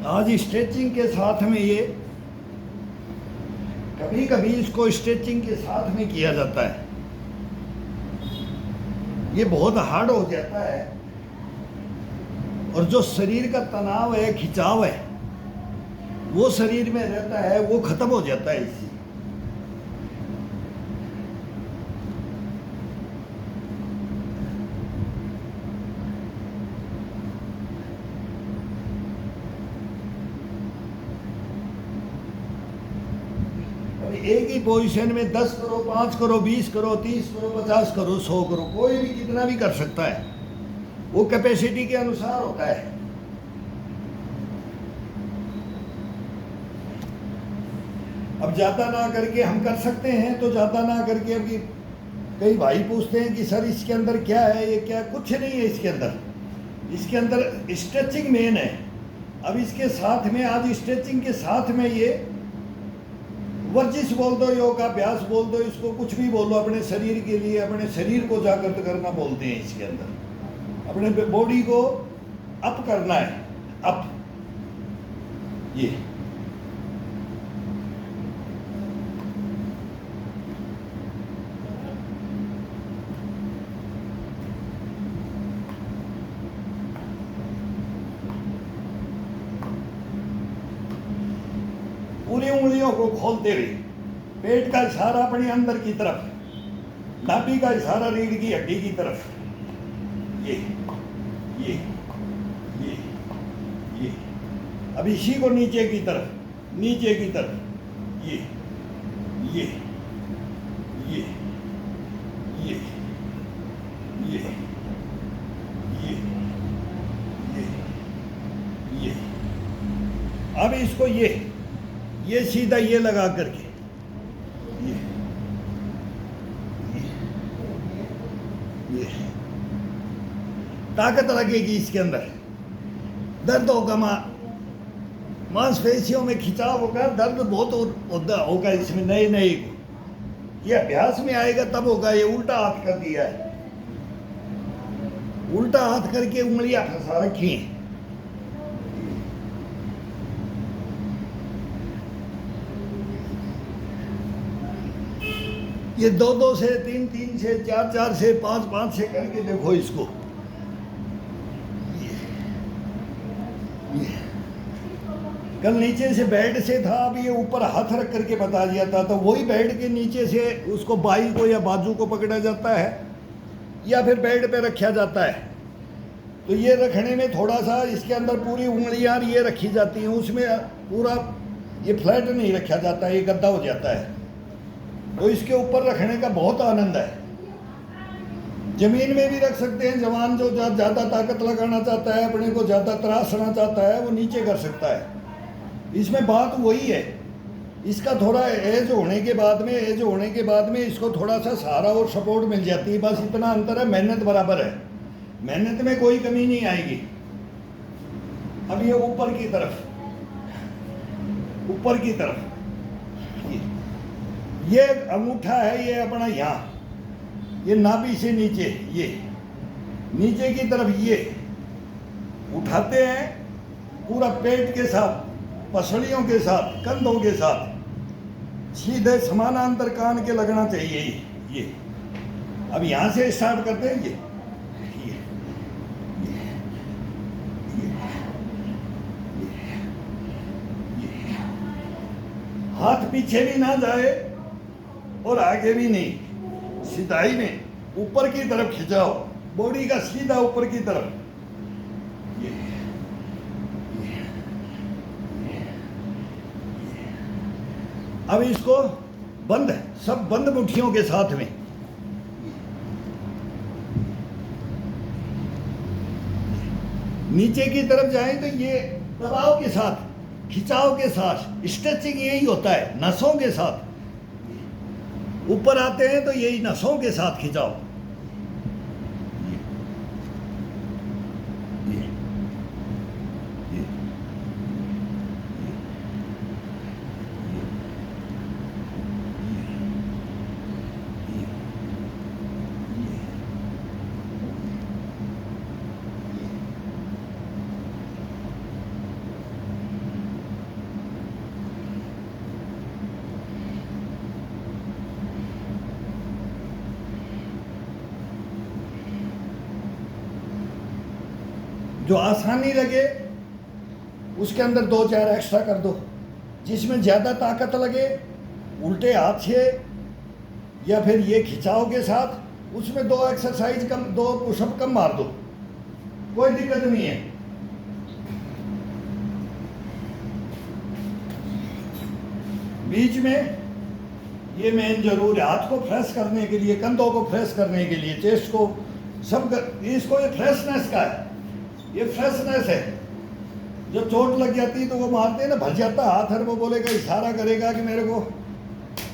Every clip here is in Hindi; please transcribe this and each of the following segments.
आज स्ट्रेचिंग के साथ में ये कभी कभी इसको स्ट्रेचिंग के साथ में किया जाता है। ये बहुत हार्ड हो जाता है और जो शरीर का तनाव है, खिंचाव है, वो शरीर में रहता है, वो खत्म हो जाता है इससे। एक ही पोजीशन में 10 करो, 5 करो, 20 करो, 30 करो, 50 करो, 100 करो, कोई भी कितना भी कर सकता है, वो कैपेसिटी के अनुसार होता है। अब ज़्यादा ना करके हम कर सकते हैं तो ज़्यादा ना करके। अब कई भाई पूछते हैं कि सर इसके अंदर क्या है, ये क्या, कुछ नहीं है इसके अंदर। इसके अंदर स्ट्रेचिंग मेन है। अब इसके साथ में आज स्ट्रेचिंग के साथ में ये वर्जिश बोल दो, योगाभ्यास बोल दो, इसको कुछ भी बोलो, अपने शरीर के लिए, अपने शरीर को जागृत करना बोलते हैं। इसके अंदर अपने बॉडी को अप करना है, अप। ये पूरी उंगलियों को खोलते हुए, पेट का इशारा अपने अंदर की तरफ, नाभि का इशारा रीढ़ की हड्डी की तरफ। ये ये ये ये अब इसी को नीचे की तरफ, नीचे की तरफ। ये ये ये ये ये ये ये अब इसको ये सीधा ये लगा करके ये ताकत लगेगी इसके अंदर। दर्द होगा, मांसपेशियों में खिंचाव होगा, दर्द बहुत होगा इसमें। नए नए ये अभ्यास में आएगा तब होगा। ये उल्टा हाथ कर दिया है, उल्टा हाथ करके उंगलियां फंसा रखी हैं। ये 2-2 से, 3-3 से, 4-4 से, 5-5 से करके देखो इसको। ये कल नीचे से बेड से था, अब ये ऊपर हाथ रख करके बता दिया था। तो वही बेड के नीचे से उसको बाई को या बाजू को पकड़ा जाता है या फिर बेड पे रखा जाता है। तो ये रखने में थोड़ा सा इसके अंदर पूरी उंगलियां ये रखी जाती हैं, उसमें पूरा ये फ्लैट नहीं रखा जाता है, ये गद्दा हो जाता है। तो इसके ऊपर रखने का बहुत आनंद है। जमीन में भी रख सकते हैं। जवान जो ज़्यादा ताकत लगाना चाहता है, अपने को ज़्यादा त्रासना चाहता है, वो नीचे कर सकता है। इसमें बात वही है, इसका थोड़ा एज होने के बाद में इसको थोड़ा सा सहारा और सपोर्ट मिल जाती है। बस इतना अंतर है, मेहनत बराबर है, मेहनत में कोई कमी नहीं आएगी। अब ये ऊपर की तरफ, ऊपर की तरफ, ये अंगूठा है, ये अपना यहाँ, ये नाभि से नीचे, ये नीचे की तरफ ये उठाते हैं पूरा पेट के साथ, पसलियों के साथ, कंधों के साथ, सीधे समानांतर कान के लगना चाहिए। ये अब यहाँ से स्टार्ट करते हैं। ये हाथ पीछे भी ना जाए और आगे भी नहीं, सीधाई में ऊपर की तरफ खिंचाओ, बॉडी का सीधा ऊपर की तरफ। अब इसको बंद, सब बंद मुट्ठियों के साथ में नीचे की तरफ जाए तो ये दबाव के साथ, खिंचाव के साथ, स्ट्रेचिंग यही होता है, नसों के साथ। ऊपर आते हैं तो यही नसों के साथ खिंचाओ। जो आसानी लगे उसके अंदर 2-4 एक्स्ट्रा कर दो। जिसमें ज़्यादा ताकत लगे उल्टे हाथ से या फिर ये खिंचाव के साथ, उसमें 2 एक्सरसाइज कम, 2 पुशअप कम मार दो, कोई दिक्कत नहीं है। बीच में ये मेन जरूर है, हाथ को फ्रेश करने के लिए, कंधों को फ्रेश करने के लिए, चेस्ट को, सब इसको ये फ्रेशनेस का है, ये फ्रेशनेस है। जब चोट लग जाती है तो वो मारते हैं ना, भर जाता हाथ, और वो बोलेगा, इशारा करेगा कि मेरे को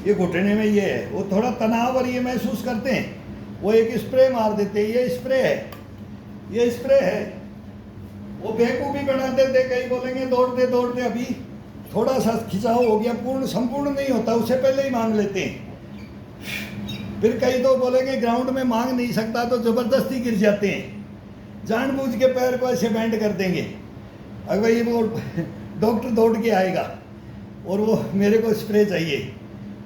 ये घुटने में ये है, वो थोड़ा तनाव और ये महसूस करते हैं, वो एक स्प्रे मार देते हैं, ये स्प्रे है, ये स्प्रे है। वो बेवकूफ़ी बना देते, कई बोलेंगे दौड़ते दौड़ते अभी थोड़ा सा खिंचाव हो गया, पूर्ण संपूर्ण नहीं होता, उससे पहले ही मांग लेते हैं। फिर कई तो बोलेंगे ग्राउंड में मांग नहीं सकता तो ज़बरदस्ती गिर जाते हैं, जानबूझ के पैर को ऐसे बैंड कर देंगे। अगर भाई वो डॉक्टर दौड़ के आएगा और वो मेरे को स्प्रे चाहिए,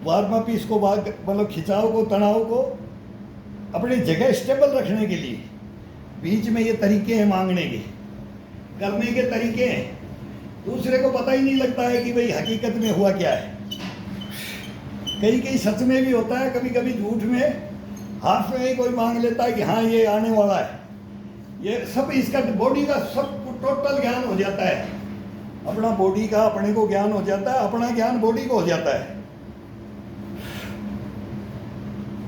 वार्म अप इसको मतलब खिंचाव को, तनाव को अपनी जगह स्टेबल रखने के लिए। बीच में ये तरीके हैं मांगने के, करने के तरीके हैं, दूसरे को पता ही नहीं लगता है कि भाई हकीकत में हुआ क्या है। कई सच में भी होता है, कभी कभी झूठ में, हाथ में ही कोई मांग लेता है कि हाँ ये आने वाला है। ये सब इसका बॉडी का सब टोटल ज्ञान हो जाता है, अपना बॉडी का अपने को ज्ञान हो जाता है, अपना ज्ञान बॉडी को हो जाता है।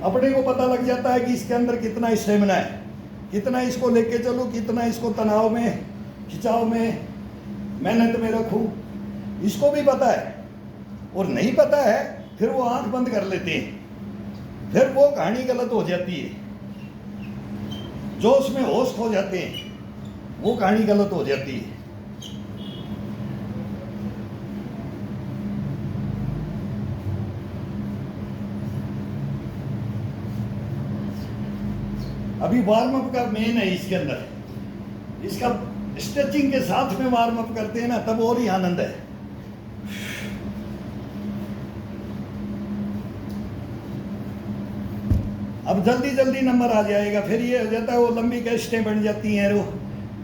अपने को पता लग जाता है कि इसके अंदर कितना स्टेमिना है, कितना इसको लेके चलूँ, कितना इसको तनाव में, खिंचाव में, मेहनत में रखूँ, इसको भी पता है। और नहीं पता है फिर वो आंख बंद कर लेते हैं, फिर वो कहानी गलत हो जाती है। जो उसमें होश खो जाते हैं वो कहानी गलत हो जाती है। अभी वार्म अप का मेन है इसके अंदर, इसका स्ट्रेचिंग के साथ में वार्म अप करते हैं ना, तब और ही आनंद है। अब जल्दी जल्दी नंबर आ जाएगा, फिर ये हो जाता है वो लंबी कैस्टें बन जाती हैं,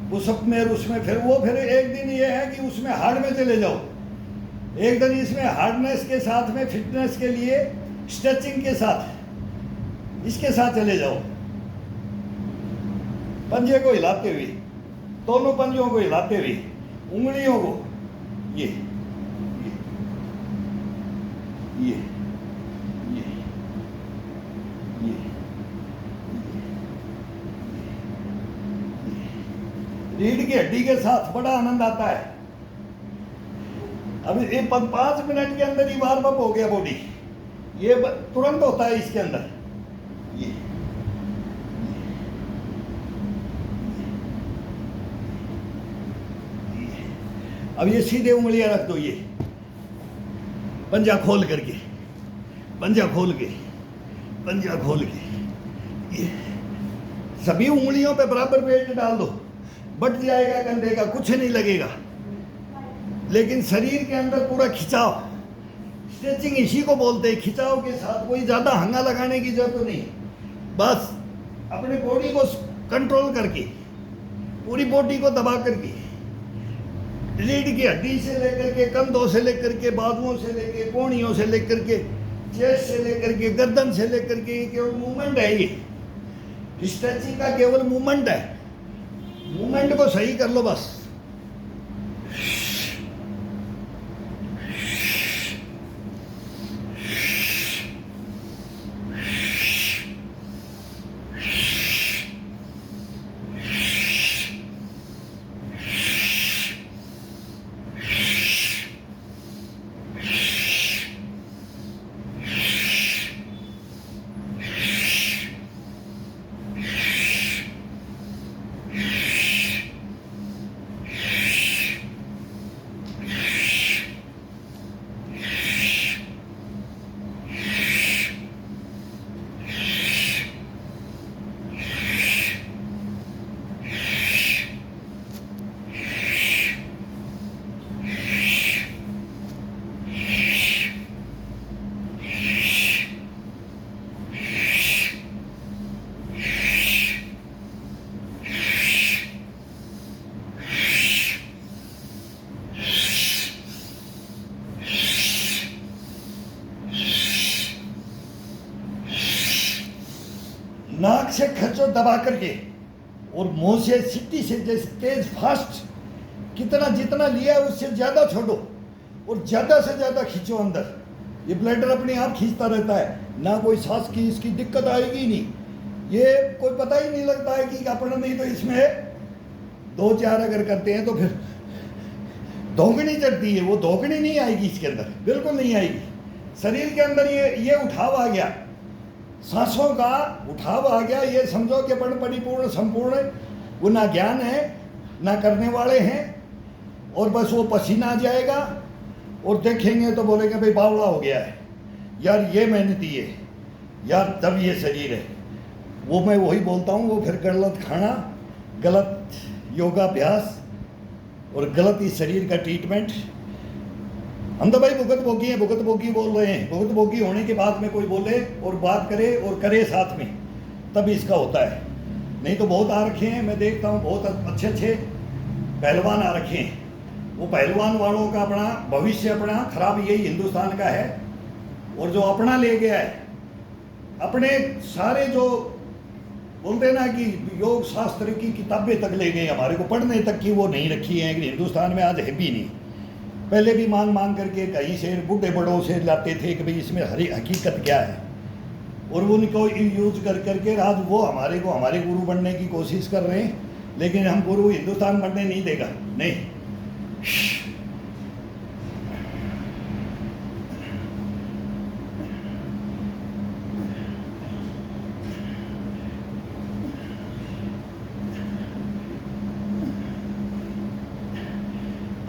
वो सब में, उसमें फिर एक दिन ये है कि उसमें हार्ड में चले जाओ, एक दिन इसमें हार्डनेस के साथ में, फिटनेस के लिए स्ट्रेचिंग के साथ, इसके साथ चले जाओ। पंजे को हिलाते हुए, दोनों पंजों को हिलाते हुए, उंगलियों को ये ये ये ये रीढ़ की हड्डी के साथ बड़ा आनंद आता है। अभी 5 मिनट के अंदर ही वार्म अप हो गया बॉडी, ये तुरंत होता है इसके अंदर। ये अब ये सीधे उंगलियां रख दो, ये पंजा खोल करके, पंजा खोल के, पंजा खोल के, ये सभी उंगलियों पे बराबर वेट डाल दो, बट जाएगा कंधे का, कुछ नहीं लगेगा, लेकिन शरीर के अंदर पूरा खिंचाव। स्ट्रेचिंग इसी को बोलते हैं, खिंचाव के साथ। कोई ज़्यादा हंगा लगाने की जरूरत नहीं, बस अपने बॉडी को कंट्रोल करके, पूरी बॉडी को दबा करके, रीढ़ की हड्डी से लेकर के, कंधों से लेकर के, बाजुओं से लेकर, कोहनियों से लेकर के, चेस्ट से लेकर के, गर्दन से लेकर के, ये केवल मूवमेंट है। ये स्ट्रेचिंग का केवल मूवमेंट है, मूवमेंट को सही कर लो बस। खींचो दबा करके, और मुंह से सीटी से जैसे तेज फास्ट, कितना जितना लिया है उससे ज़्यादा छोड़ो और ज़्यादा से ज़्यादा खींचो अंदर। ये ब्लैडर अपने आप खींचता रहता है, ना कोई सांस की इसकी दिक्कत आएगी नहीं, ये कोई पता ही नहीं लगता है कि अपना। नहीं तो इसमें 2-4 अगर करते हैं तो फिर धोगनी चढ़ती है, वो धोगनी नहीं आएगी इसके अंदर, बिल्कुल नहीं आएगी। शरीर के अंदर ये उठाव आ गया, सांसों का उठाव आ गया, ये समझो कि अपन परिपूर्ण संपूर्ण वो ना ज्ञान है ना करने वाले हैं, और बस वो पसीना आ जाएगा और देखेंगे तो बोलेंगे भाई बावड़ा हो गया है यार, ये मेहनती है यार, तब ये शरीर है। वो मैं वही बोलता हूँ, वो फिर गलत खाना, गलत योगाभ्यास और गलत इस शरीर का ट्रीटमेंट। हम तो भाई भुगत भोगी बोल रहे हैं। भुगत भोगी होने के बाद में कोई बोले और बात करे और करे साथ में, तब इसका होता है। नहीं तो बहुत आ रखे हैं, मैं देखता हूँ बहुत अच्छे अच्छे पहलवान आ रखे हैं। वो पहलवान वालों का अपना भविष्य अपना खराब यही हिंदुस्तान का है, और जो अपना ले गया है अपने सारे जो बोलते ना कि योग शास्त्र की किताबें तक ले गए, हमारे को पढ़ने तक की वो नहीं रखी है कि हिंदुस्तान में आज है भी नहीं। पहले भी मांग करके कहीं से बूढ़े बड़ों से लाते थे कि भाई इसमें हरी हकीकत क्या है, और वो उनको यूज कर करके आज वो हमारे गुरु बनने की कोशिश कर रहे हैं। लेकिन हम गुरु हिंदुस्तान बनने नहीं देगा, नहीं।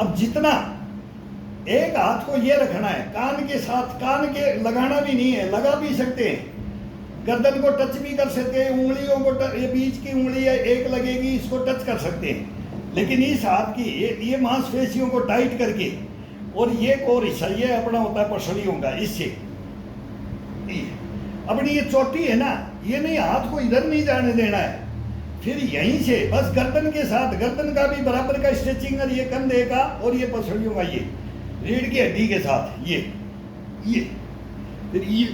अब जितना एक हाथ को ये रखना है कान के साथ, कान के लगाना भी नहीं है, लगा भी सकते हैं, गर्दन को टच भी कर सकते हैं, उंगलियों को ये बीच की उंगली है एक लगेगी, इसको टच कर सकते हैं। लेकिन इस हाथ की ये मांसपेशियों को टाइट करके, और ये कोर हिस्सा ये अपना होता है पसलियों का, इससे अपनी ये चोटी है ना, ये नहीं, हाथ को इधर नहीं जाने देना है। फिर यहीं से बस गर्दन के साथ, गर्दन का भी बराबर का स्ट्रेचिंग, और ये कंधे का और ये पसलियों का, ये रीढ़ की हड्डी के साथ, ये फिर ये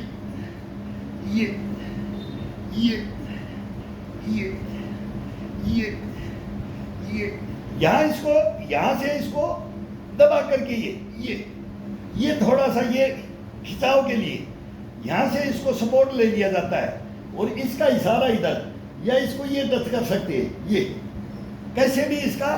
यहाँ इसको, यहाँ से इसको दबा करके ये थोड़ा सा ये खिंचाव के लिए यहाँ से इसको सपोर्ट ले लिया जाता है, और इसका इशारा इधर, या इसको ये टच कर सकते हैं। ये कैसे भी इसका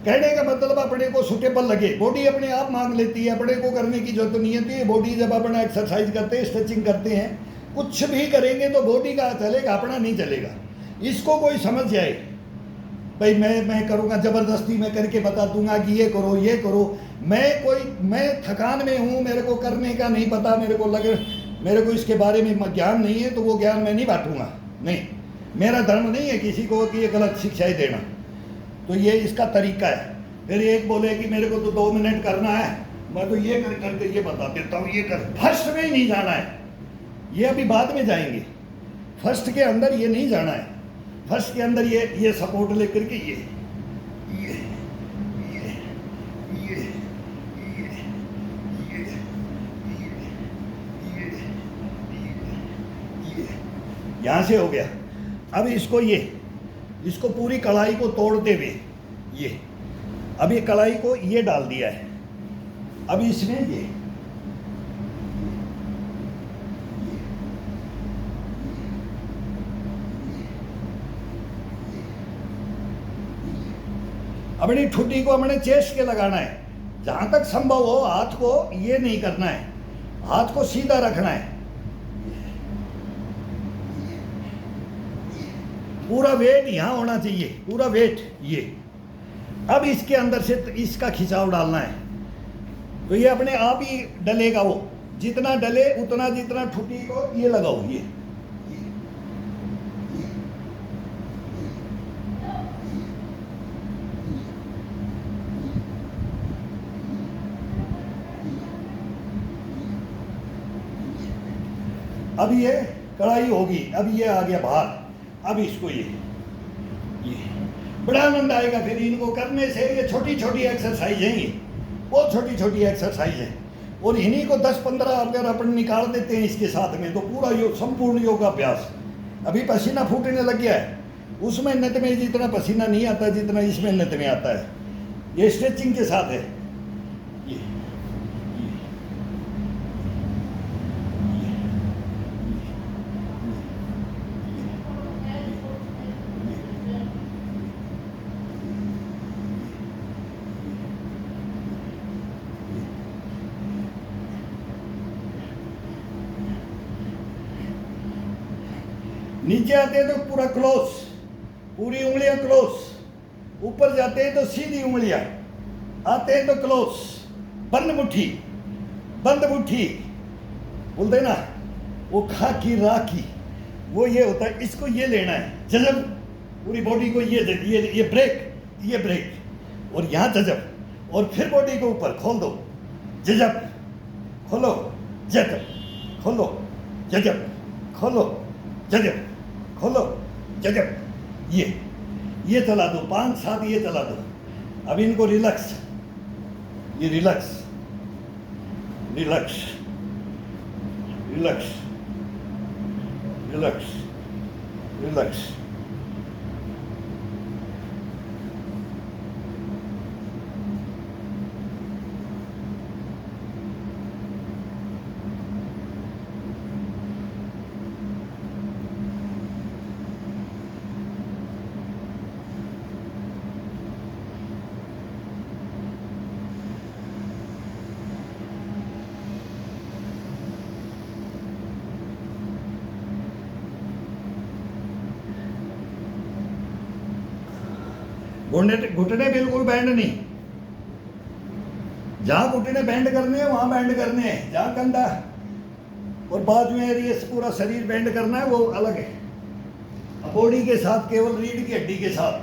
कहने का मतलब अपने को सुटेबल लगे, बॉडी अपने आप मांग लेती है, अपने को करने की जरूरत नहीं होती है। बॉडी जब अपना एक्सरसाइज करते हैं, स्ट्रेचिंग करते हैं, कुछ भी करेंगे तो बॉडी का चलेगा, अपना नहीं चलेगा। इसको कोई समझ जाए भाई मैं करूँगा, ज़बरदस्ती मैं करके बता दूंगा कि ये करो, मैं थकान में हूँ, मेरे को करने का नहीं पता, मेरे को इसके बारे में ज्ञान नहीं है, तो वो ज्ञान मैं नहीं बांटूंगा। नहीं, मेरा धर्म नहीं है किसी को कि ये गलत शिक्षाएं देना। तो ये इसका तरीका है। फिर एक बोले कि मेरे को तो 2 मिनट करना है, मैं तो ये करके ये बता देता हूँ, ये कर। फर्स्ट में ही नहीं जाना है, ये अभी बाद में जाएंगे। फर्स्ट के अंदर ये नहीं जाना है, फर्स्ट के अंदर ये सपोर्ट लेकर के ये यहाँ से हो गया। अब इसको पूरी कढ़ाई को तोड़ते हुए अब ये कढ़ाई को ये डाल दिया है। अब इसमें अपनी ठुड्डी को हमने चेस्ट के लगाना है, जहां तक संभव हो। हाथ को ये नहीं करना है, हाथ को सीधा रखना है, पूरा वेट यहाँ होना चाहिए, पूरा वेट ये। अब इसके अंदर से इसका खिंचाव डालना है, तो ये अपने आप ही डलेगा। वो जितना डले उतना, जितना ठुड्डी को ये लगाओ, ये अब ये कढ़ाई होगी। अब ये आ गया बाहर। अब इसको ये बड़ा आनंद आएगा फिर इनको करने से। ये छोटी छोटी एक्सरसाइज हैं, ये बहुत छोटी छोटी एक्सरसाइज है, और इन्हीं को 10-15 अगर अपन निकाल देते हैं इसके साथ में, तो पूरा संपूर्ण योगाभ्यास अभी पसीना फूटने लग गया है। उस मेहनत में जितना पसीना नहीं आता जितना इस मेहनत में आता है। ये स्ट्रेचिंग के साथ है। ये नीचे आते हैं तो पूरा क्लोज, पूरी उंगलियां क्लोज, ऊपर जाते हैं तो सीधी उंगलियां, आते हैं तो क्लोज, बंद मुट्ठी, बंद मुट्ठी बोलते ना, वो खा की रा की, वो ये होता है। इसको ये लेना है जजब, पूरी बॉडी को ये ब्रेक, ये ब्रेक, और यहाँ जजब, और फिर बॉडी को ऊपर खोल दो, जजब खोलो, जजब खोलो, जजब खोलो, जजब खोलो, जजब। ये चला दो 5-7, ये चला दो। अब इनको रिलैक्स, ये relax, relax, relax, relax, relax. घुटने बिल्कुल बैंड नहीं, जहां घुटने बैंड करने हैं वहां बैंड करने हैं, जहां कंधा और बाजू एरिया से पूरा शरीर बैंड करना है वो अलग है। बॉडी के साथ, केवल रीढ़ की हड्डी के साथ।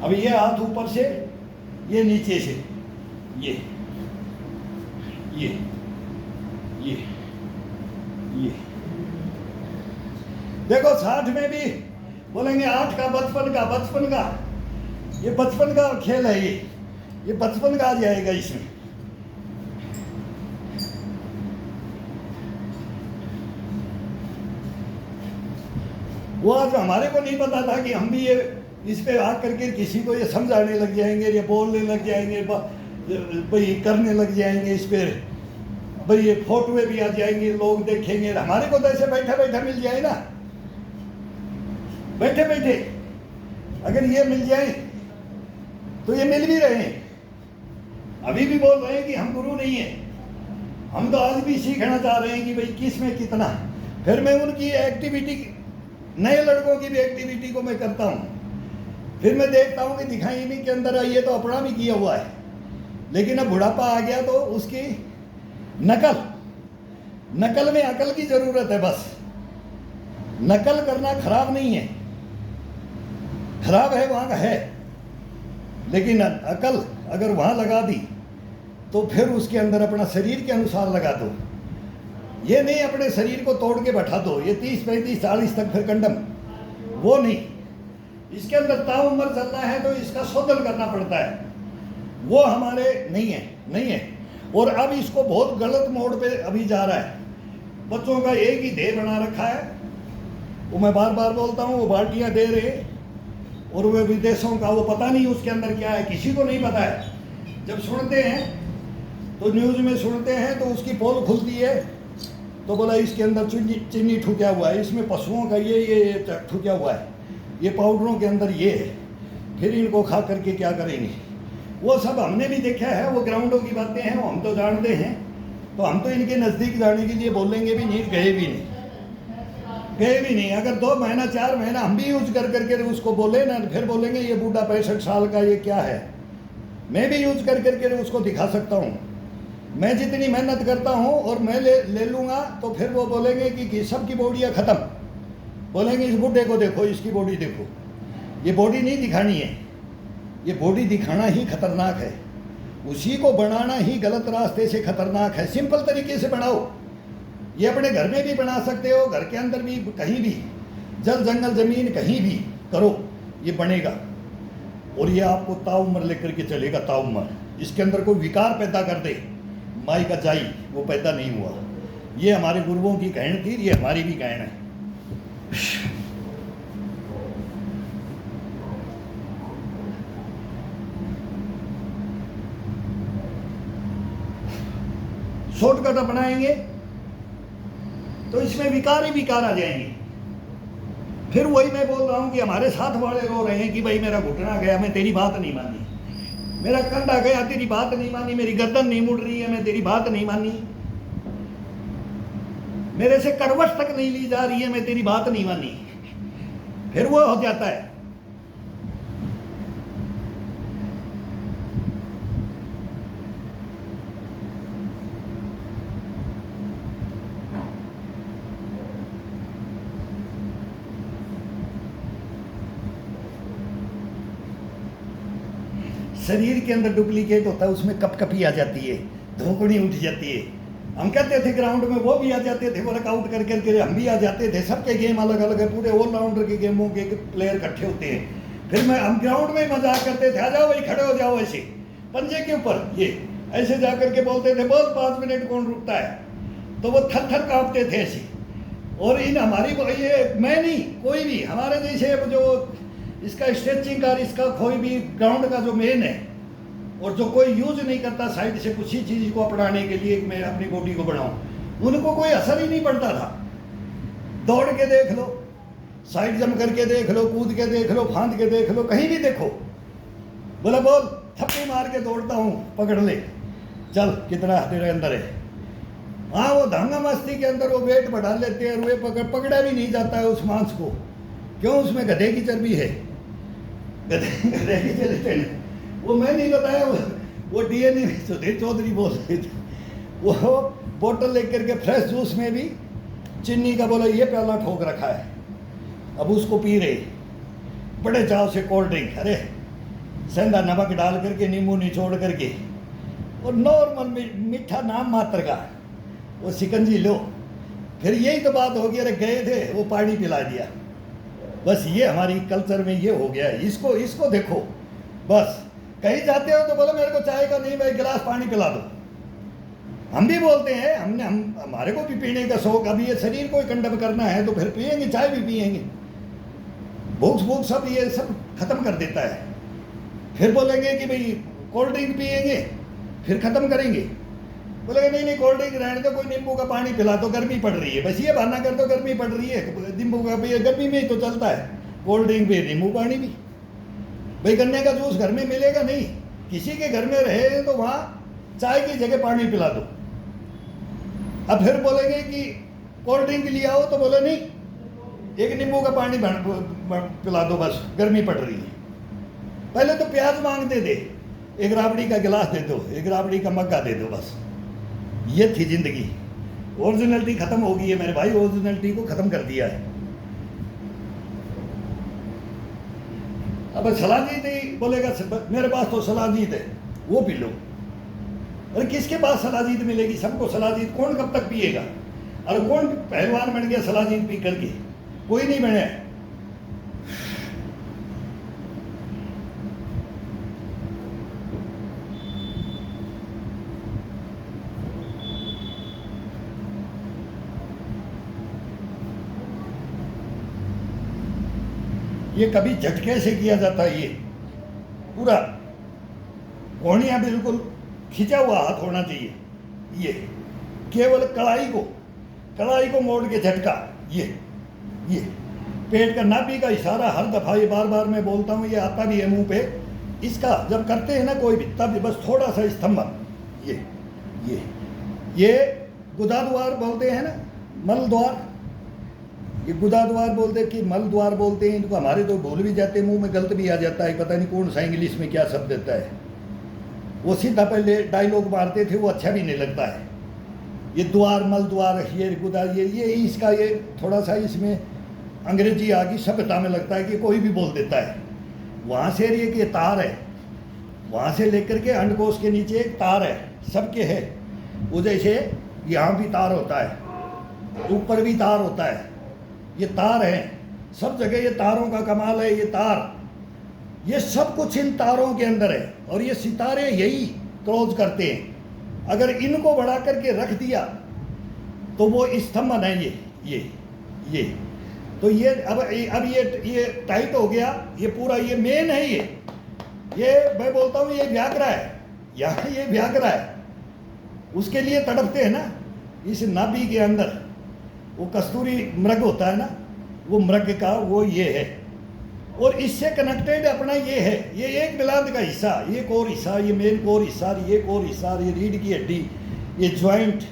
अब ये हाथ ऊपर से, ये नीचे से, ये देखो 60 में भी बोलेंगे 8 का बचपन का ये बचपन का खेल है। ये बचपन का आ जाएगा इसमें। वो आज हमारे को नहीं पता था कि हम भी ये इस पे आ करके किसी को ये समझाने लग जाएंगे, ये बोलने लग जाएंगे, भाई करने लग जाएंगे इस पे, भाई ये फोटो भी आ जाएंगे, लोग देखेंगे। हमारे को तो ऐसे बैठा बैठा मिल जाए ना, बैठे बैठे अगर ये मिल जाए तो ये मिल भी रहे हैं। अभी भी बोल रहे हैं कि हम गुरु नहीं है, हम तो आज भी सीखना चाह रहे हैं कि भाई किस में कितना। फिर मैं उनकी एक्टिविटी, नए लड़कों की भी एक्टिविटी को मैं करता हूँ, फिर मैं देखता हूँ कि दिखाई इन्हीं के अंदर आई है तो अपना भी किया हुआ है, लेकिन अब बुढ़ापा आ गया तो उसकी नकल में अकल की जरूरत है। बस नकल करना खराब नहीं है, खराब है वहां का है, लेकिन अकल अगर वहां लगा दी तो फिर उसके अंदर अपना शरीर के अनुसार लगा दो। ये नहीं अपने शरीर को तोड़ के बैठा दो, ये 30-35-40 तक फिर कंडम, वो नहीं। इसके अंदर ताउम्र चलना है तो इसका शोधन करना पड़ता है, वो हमारे नहीं है। और अब इसको बहुत गलत मोड़ पे अभी जा रहा है। बच्चों का एक ही ध्येय बना रखा है, वो मैं बार बार बोलता हूँ, वो बाल्टियाँ दे रहे, और वो विदेशों का वो पता नहीं उसके अंदर क्या है, किसी को नहीं पता है। जब सुनते हैं तो न्यूज़ में सुनते हैं तो उसकी पोल खुलती है तो बोला इसके अंदर चीनी ठुका हुआ है, इसमें पशुओं का ये ठुका हुआ है, ये पाउडरों के अंदर ये है, फिर इनको खा करके क्या करेंगे। वो सब हमने भी देखा है, वो ग्राउंडों की बातें हैं, वो हम तो जानते हैं। तो हम तो इनके नज़दीक जाने के लिए बोलेंगे भी नहीं, गए भी नहीं। अगर 2 महीना 4 महीना हम भी यूज कर करके उसको बोले ना, फिर बोलेंगे ये बूढ़ा 65 साल का ये क्या है। मैं भी यूज कर करके उसको दिखा सकता हूँ, मैं जितनी मेहनत करता हूँ और मैं ले लूँगा तो फिर वो बोलेंगे कि सबकी बॉडियाँ ख़त्म, बोलेंगे इस बूढ़े को देखो, इसकी बॉडी देखो। ये बॉडी नहीं दिखानी है, ये बॉडी दिखाना ही खतरनाक है, उसी को बनाना ही गलत रास्ते से खतरनाक है। सिंपल तरीके से बनाओ, ये अपने घर में भी बना सकते हो, घर के अंदर भी, कहीं भी, जल जंगल जमीन कहीं भी करो, ये बनेगा। और ये आपको ताउम्र लेकर के चलेगा, ताउम्र। इसके अंदर कोई विकार पैदा कर दे, माई का जाई, वो पैदा नहीं हुआ। ये हमारे गुरुओं की कहन थी, ये हमारी भी कहन है। शॉर्टकट अपनाएंगे तो इसमें विकार ही विकार आ जाएंगे। फिर वही मैं बोल रहा हूं कि हमारे साथ वाले रो रहे हैं कि भाई मेरा घुटना गया, मैं तेरी बात नहीं मानी, मेरा कंधा गया, तेरी बात नहीं मानी, मेरी गर्दन नहीं मुड़ रही है, मैं तेरी बात नहीं मानी, मेरे से करवट तक नहीं ली जा रही है, मैं तेरी बात नहीं मानी। फिर वो हो जाता है। शरीर के अंदर डुप्लीकेट होता है, उसमें कपकपी आ जाती है, धोकड़ी उठ जाती है। हम कहते थे ग्राउंड में वो भी आ जाते थे, वर्कआउट कर करके हम भी आ जाते थे। सबके गेम अलग अलग है, पूरे ऑलराउंडर के गेमों के प्लेयर इकट्ठे होते हैं। फिर हम ग्राउंड में मजाक करते थे, आ जाओ भाई खड़े हो जाओ, ऐसे पंजे के ऊपर ये ऐसे जा करके बोलते थे, बोल 5 मिनट कौन रुकता है, तो वो थर थर कांपते थे ऐसे। और इन हमारी ये मैं नहीं, कोई भी हमारे जैसे जो इसका स्ट्रेचिंग का, इसका कोई भी ग्राउंड का जो मेन है और जो कोई यूज नहीं करता साइड से किसी चीज को अपनाने के लिए मैं अपनी बॉडी को बढ़ाऊं, उनको कोई असर ही नहीं पड़ता था। दौड़ के देख लो, साइड जम करके देख लो, कूद के देख लो, फांद के देख लो, कहीं भी देखो, बोला बोल थप्पी मार के दौड़ता हूं, पकड़ ले, चल कितना तेरे अंदर है। हाँ, वो धांगा मस्ती के अंदर वो वेट बढ़ा लेते हैं, वे पकड़ा भी नहीं जाता है उस मांस को, क्यों? उसमें गधे की चर्बी है, गधे की चर्बी। वो मैं नहीं बताया, वो डीएनए सुधीर चौधरी बोल रहे थे। वो बोतल लेकर के फ्रेश जूस में भी चीनी का बोला ये प्याला ठोक रखा है, अब उसको पी रहे बड़े चाव से कोल्ड ड्रिंक, अरे सेंधा नमक डाल करके, नींबू निचोड़ करके, और नॉर्मल मीठा नाम मात्र का वो शिकंजी लो। फिर यही तो बात होगी, अरे गए थे वो पानी पिला दिया। बस ये हमारी कल्चर में ये हो गया है। इसको देखो, बस कहीं जाते हो तो बोलो मेरे को चाय का नहीं भाई, गिलास पानी पिला दो। हम भी बोलते हैं, हमारे को भी पीने का शौक, अभी ये शरीर को कंडम करना है तो फिर पिएंगे, चाय भी पिएंगे, भूख सब ये सब खत्म कर देता है। फिर बोलेंगे कि भाई कोल्ड ड्रिंक पिएंगे, फिर खत्म करेंगे, बोलेंगे नहीं कोल्ड ड्रिंक रहने दो, कोई नींबू का पानी पिला दो, गर्मी पड़ रही है, बस ये बहाना कर दो गर्मी पड़ रही है, नींबू का भी गर्मी में ही तो चलता है, कोल्ड ड्रिंक भी नींबू पानी भी। भाई गन्ने का जूस घर में मिलेगा नहीं, किसी के घर में रहे तो वहाँ चाय की जगह पानी पिला दो। अब फिर बोलेंगे कि कोल्ड ड्रिंक लिया हो तो बोले नहीं, एक नींबू का पानी पिला दो, बस गर्मी पड़ रही है। पहले तो प्याज मांगते थे, एक राबड़ी का गिलास दे दो, एक राबड़ी का मग्गा दे दो, बस ये थी जिंदगी। ओरिजिनलिटी खत्म हो गई है मेरे भाई, ओरिजिनलिटी को खत्म कर दिया है। अब सलाजीत ही बोलेगा मेरे पास तो सलाजीत है, वो पी लो। अरे किसके पास सलाजीत मिलेगी? सबको सलाजीत कौन कब तक पिएगा? अरे कौन पहलवान बन गया सलाजीत पी करके? कोई नहीं बने। ये कभी झटके से किया जाता है, ये पूरा कोहनिया बिल्कुल खिंचा हुआ हाथ होना चाहिए। ये केवल कड़ाई को मोड़ के झटका, ये पेट का नाभि का इशारा हर दफा, ये बार बार मैं बोलता हूँ, ये आता भी है मुंह पे। इसका जब करते हैं ना कोई भी, तब बस थोड़ा सा स्तंभन, ये गुदा द्वार बोलते हैं ना, मल द्वार, ये गुदा द्वार बोलते कि मल द्वार बोलते हैं इनको। हमारे तो भूल भी जाते हैं, मुंह में गलत भी आ जाता है, पता नहीं कौन सा इंग्लिश में क्या शब्द देता है। वो सीधा पहले डायलॉग मारते थे, वो अच्छा भी नहीं लगता है। ये द्वार, मल द्वार, ये गुदा, ये इसका ये थोड़ा सा इसमें अंग्रेजी आ गई, सभ्यता में लगता है कि कोई भी बोल देता है। वहाँ से ये कि तार है, वहाँ से लेकर के अंडकोश के नीचे एक तार है, सबके है। वो जैसे यहाँ भी तार होता है, ऊपर भी तार होता है, ये तार है सब जगह। ये तारों का कमाल है, ये तार ये सब कुछ इन तारों के अंदर है और ये सितारे यही क्लोज करते हैं। अगर इनको बढ़ा करके रख दिया तो वो स्तंभन है ये तो ये अब ये टाइट हो गया, ये पूरा ये मेन है, ये मैं बोलता हूँ ये व्याघ्रा है, यहाँ ये व्याघ्रा है। उसके लिए तड़पते हैं ना, इस नाभि के अंदर वो कस्तूरी मृग होता है ना, वो मृग का वो ये है और इससे कनेक्टेड अपना ये है, ये एक ग्लैंड का हिस्सा, ये कोर हिस्सा, ये मेन कोर हिस्सा, ये कोर हिस्सा, ये रीढ़ की हड्डी, ये ज्वाइंट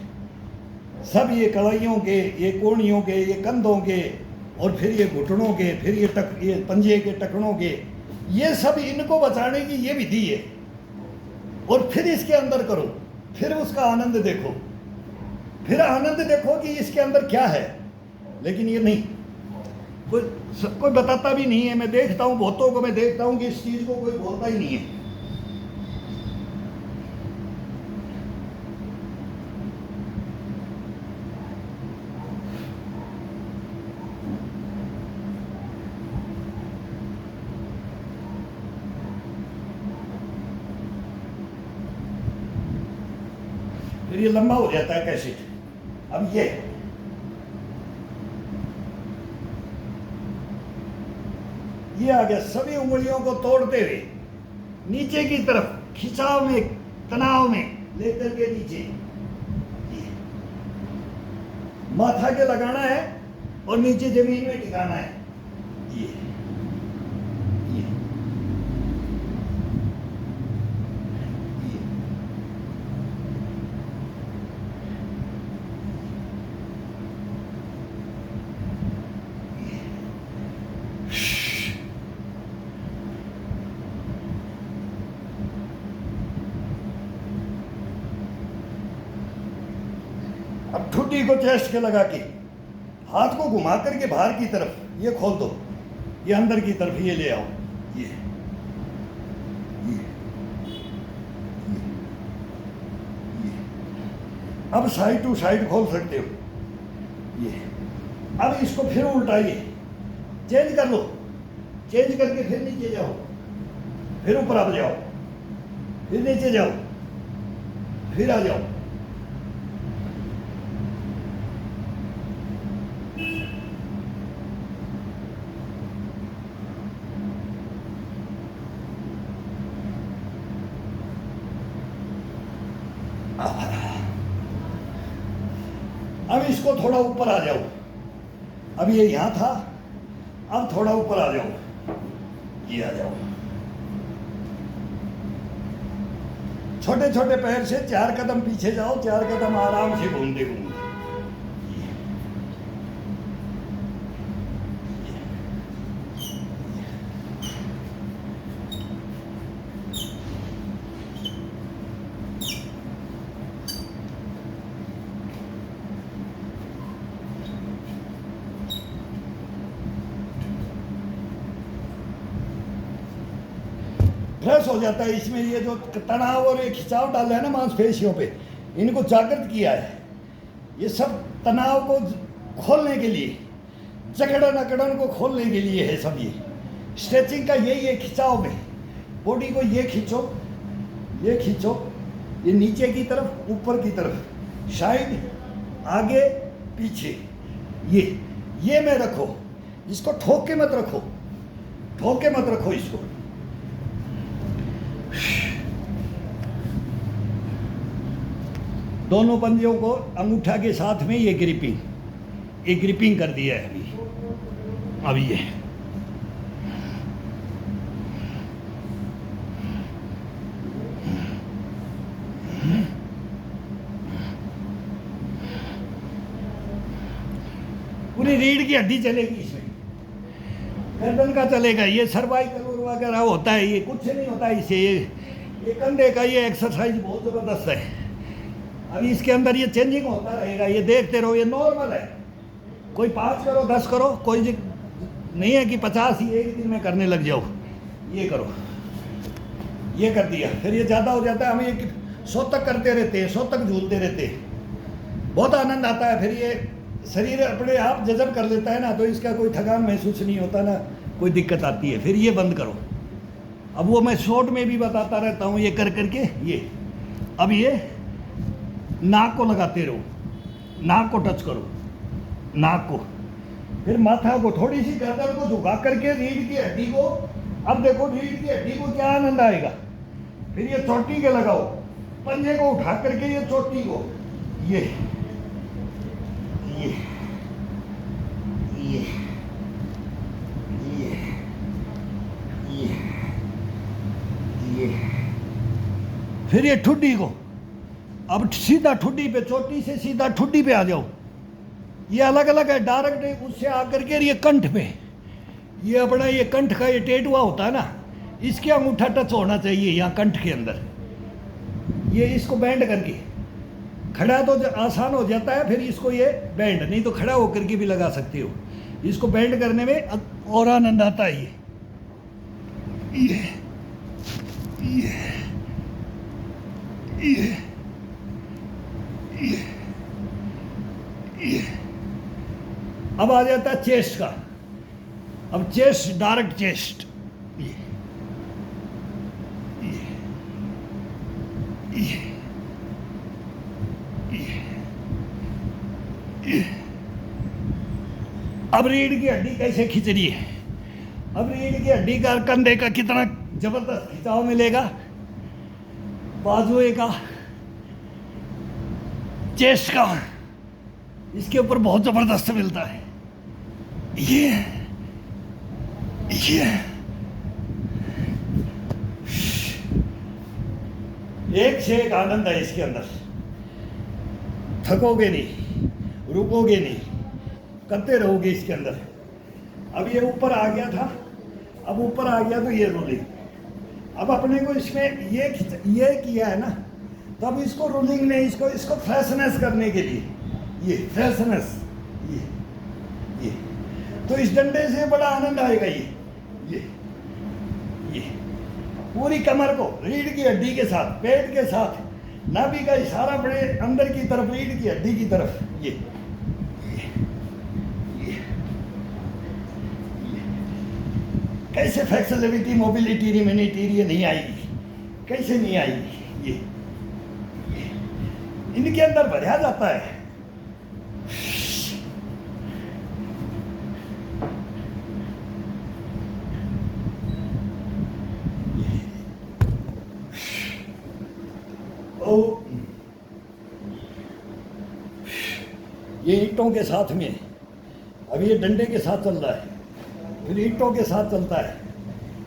सब, ये कलाइयों के, ये कोहनियों के, ये कंधों के और फिर ये घुटनों के, फिर ये पंजे के टखनों के, ये सब इनको बचाने की ये विधि है। और फिर इसके अंदर करो, फिर उसका आनंद देखो, फिर आनंद देखो कि इसके अंदर क्या है। लेकिन ये नहीं, कोई बताता भी नहीं है। मैं देखता हूँ बहुतों को, मैं देखता हूँ कि इस चीज को कोई बोलता ही नहीं है। फिर ये लंबा हो जाता है कैसेट। अब ये आ गया, सभी उंगलियों को तोड़ते हुए नीचे की तरफ खिंचाव में, तनाव में लेकर के नीचे माथा के लगाना है और नीचे जमीन में टिकाना है। ये अब ठुड्डी को चेस्ट के लगा के हाथ को घुमा करके बाहर की तरफ ये खोल दो, ये अंदर की तरफ ये ले आओ, ये अब साइड टू साइड खोल सकते हो ये। अब इसको फिर उल्टाइए, चेंज कर लो, चेंज करके फिर नीचे जाओ, फिर ऊपर आ जाओ, फिर नीचे जाओ, फिर आ जाओ। अब इसको थोड़ा ऊपर आ जाओ, अब ये यहां था, अब थोड़ा ऊपर आ जाओ, ये आ जाओ। छोटे छोटे पैर से 4 कदम पीछे जाओ, 4 कदम आराम से घूमते घूमते। फ्रेश हो जाता है इसमें। ये जो तनाव और ये खिंचाव डाला है ना मांसपेशियों पे, इनको जागृत किया है। ये सब तनाव को खोलने के लिए, जकड़न अकड़न को खोलने के लिए है सब। ये स्ट्रेचिंग का यही है, खिंचाव में बॉडी को ये खींचो, ये खींचो, ये नीचे की तरफ, ऊपर की तरफ, साइड, आगे, पीछे, ये में रखो। इसको ठोक के मत रखो, ठोक के मत रखो इसको। दोनों पंजों को अंगूठा के साथ में ये ग्रिपिंग कर दिया है अभी ये। पूरी रीढ़ की हड्डी चलेगी इसमें, गर्दन का चलेगा, ये सर्वाइकल वगैरह होता है, ये कुछ नहीं होता है इससे। ये कंधे का ये एक्सरसाइज बहुत ज़बरदस्त है। अभी इसके अंदर ये चेंजिंग होता रहेगा, ये देखते रहो। ये नॉर्मल है, कोई 5 करो 10 करो, कोई नहीं है कि 50 ही एक दिन में करने लग जाओ। ये करो, ये कर दिया, फिर ये ज़्यादा हो जाता है, हम ये 100 तक करते रहते हैं, 100 तक झूलते रहते हैं, बहुत आनंद आता है। फिर ये शरीर अपने आप जज़ब कर लेता है ना, तो इसका कोई थकान महसूस नहीं होता ना, कोई दिक्कत आती है। फिर ये बंद करो, अब वो मैं शॉर्ट में भी बताता रहता हूँ, ये कर करके ये। अब ये नाक को लगाते रहो, नाक को टच करो, नाक को, फिर माथा को, थोड़ी सी गर्दन को झुका करके रीढ़ की हड्डी को। अब देखो रीढ़ की हड्डी को क्या आनंद आएगा। फिर ये चोटी के लगाओ, पंजे को उठा करके ये चोटी को, ये ये ये ये ये ये, फिर ये ठुड्डी को। अब सीधा ठुड्डी पे, चोटी से सीधा ठुड्डी पे आ जाओ। ये अलग अलग है, डायरेक्ट उससे आकर के ये कंठ पे, ये अपना ये कंठ का ये टेटुआ होता है ना, इसके अंगूठा टच होना चाहिए यहाँ कंठ के अंदर। ये इसको बैंड करके, खड़ा तो आसान हो जाता है, फिर इसको ये बैंड, नहीं तो खड़ा होकर के भी लगा सकते हो। इसको बैंड करने में और आनंद आता है। ये ये ये ये ये। अब आ जाता है चेस्ट का। अब चेस्ट, डायरेक्ट चेस्ट, ये ये ये ये। अब रीढ़ की हड्डी कैसे खींच रही है। अब रीढ़ की हड्डी का, कंधे का कितना जबरदस्त खिंचाव मिलेगा, बाजुए का, चेस्ट का, इसके ऊपर बहुत जबरदस्त मिलता है। ये एक से एक आनंद है इसके अंदर। थकोगे नहीं, रुकोगे नहीं, करते रहोगे इसके अंदर। अब ये ऊपर आ गया था, अब ऊपर आ गया तो ये रोलिंग। अब अपने को इसमें ये किया है ना, तो अब इसको रोलिंग में इसको फ्रेशनेस करने के लिए, ये फ्रेशनेस, ये तो इस डंडे से बड़ा आनंद आएगा। ये पूरी कमर को रीढ़ की हड्डी के साथ, पेट के साथ, नाभि का इशारा बड़े अंदर की तरफ, रीढ़ की हड्डी की तरफ। ये कैसे फ्लेक्सिबिलिटी, मोबिलिटी, रिमिनिटी ये नहीं आएगी, कैसे नहीं आएगी। ये इनके अंदर भरा जाता है। ये ईंटों के साथ में, अब ये डंडे के साथ चल रहा है, फिर ईंटों के साथ चलता है,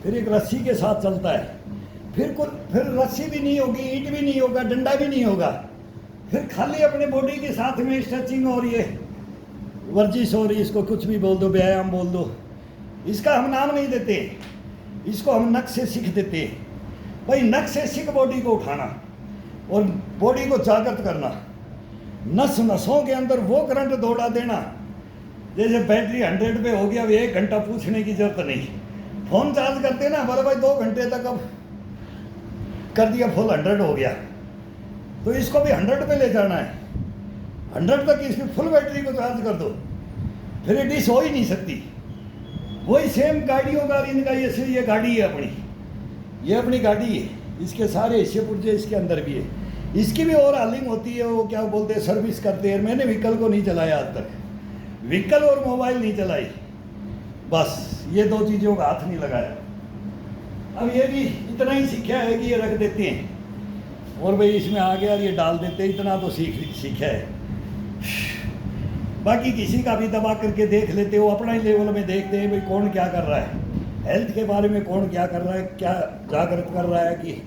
फिर एक रस्सी के साथ चलता है, फिर रस्सी भी नहीं होगी, ईंट भी नहीं होगा, डंडा भी नहीं होगा, फिर खाली अपने बॉडी के साथ में स्ट्रेचिंग और ये वर्जिश और इसको कुछ भी बोल दो, व्यायाम बोल दो। इसका हम नाम नहीं देते, इसको हम नक से सीख देते हैं। भाई नक से सीख बॉडी को उठाना और बॉडी को जागृत करना, नस नसों के अंदर वो करंट दौड़ा देना। जैसे बैटरी 100 पे हो गया, अब 1 घंटा पूछने की जरूरत नहीं। फोन चार्ज करते ना, बोले भाई 2 घंटे तक, अब कर दिया फुल 100 हो गया, तो इसको भी 100 पे ले जाना है। 100 तक इसकी फुल बैटरी को चार्ज कर दो, फिर ये डिस हो ही नहीं सकती। वही सेम गाड़ियों का, इनका ये गाड़ी है अपनी, ये अपनी गाड़ी है, इसके सारे हिस्से पुर्जे इसके अंदर भी है। इसकी भी और हालिंग होती है, वो क्या बोलते हैं, सर्विस करते हैं। मैंने व्हीकल को नहीं चलाया आज तक, व्हीकल और मोबाइल नहीं चलाई, बस ये 2 चीज़ों का हाथ नहीं लगाया। अब ये भी इतना ही सीखा है कि ये रख देते हैं और भाई इसमें आ गया ये डाल देते हैं, इतना तो सीखा है। बाकी किसी का भी दबा करके देख लेते हो, अपना ही लेवल में देखते हैं भाई कौन क्या कर रहा है, हेल्थ के बारे में कौन क्या कर रहा है, क्या जागृत कर रहा है, कि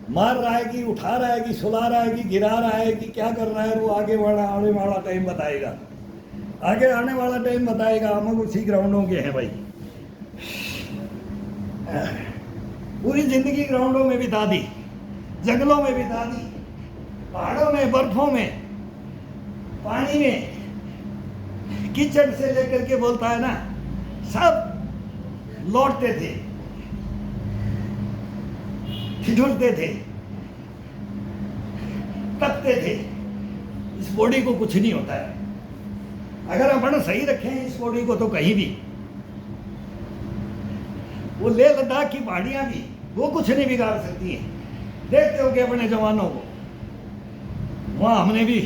मार रहा है, कि उठा रहा है, कि सुला रहा है, कि गिरा रहा है, कि क्या कर रहा है। वो आने वाला टाइम बताएगा, आगे आने वाला टाइम बताएगा। हम उसी ग्राउंडों के हैं भाई, पूरी जिंदगी ग्राउंडों में बिता दी, जंगलों में बिता दी, पहाड़ों में, बर्फों में, पानी में, कीचड़ से लेकर के बोलता है ना, सब लौटते थे, ठिठुरते थे, तपते थे। इस बॉडी को कुछ नहीं होता है अगर अपन सही रखें इस बॉडी को, तो कहीं भी वो लेह लद्दाख की पहाड़ियाँ भी वो कुछ नहीं बिगाड़ सकती हैं। देखते हो कि अपने जवानों को वहाँ हमने भी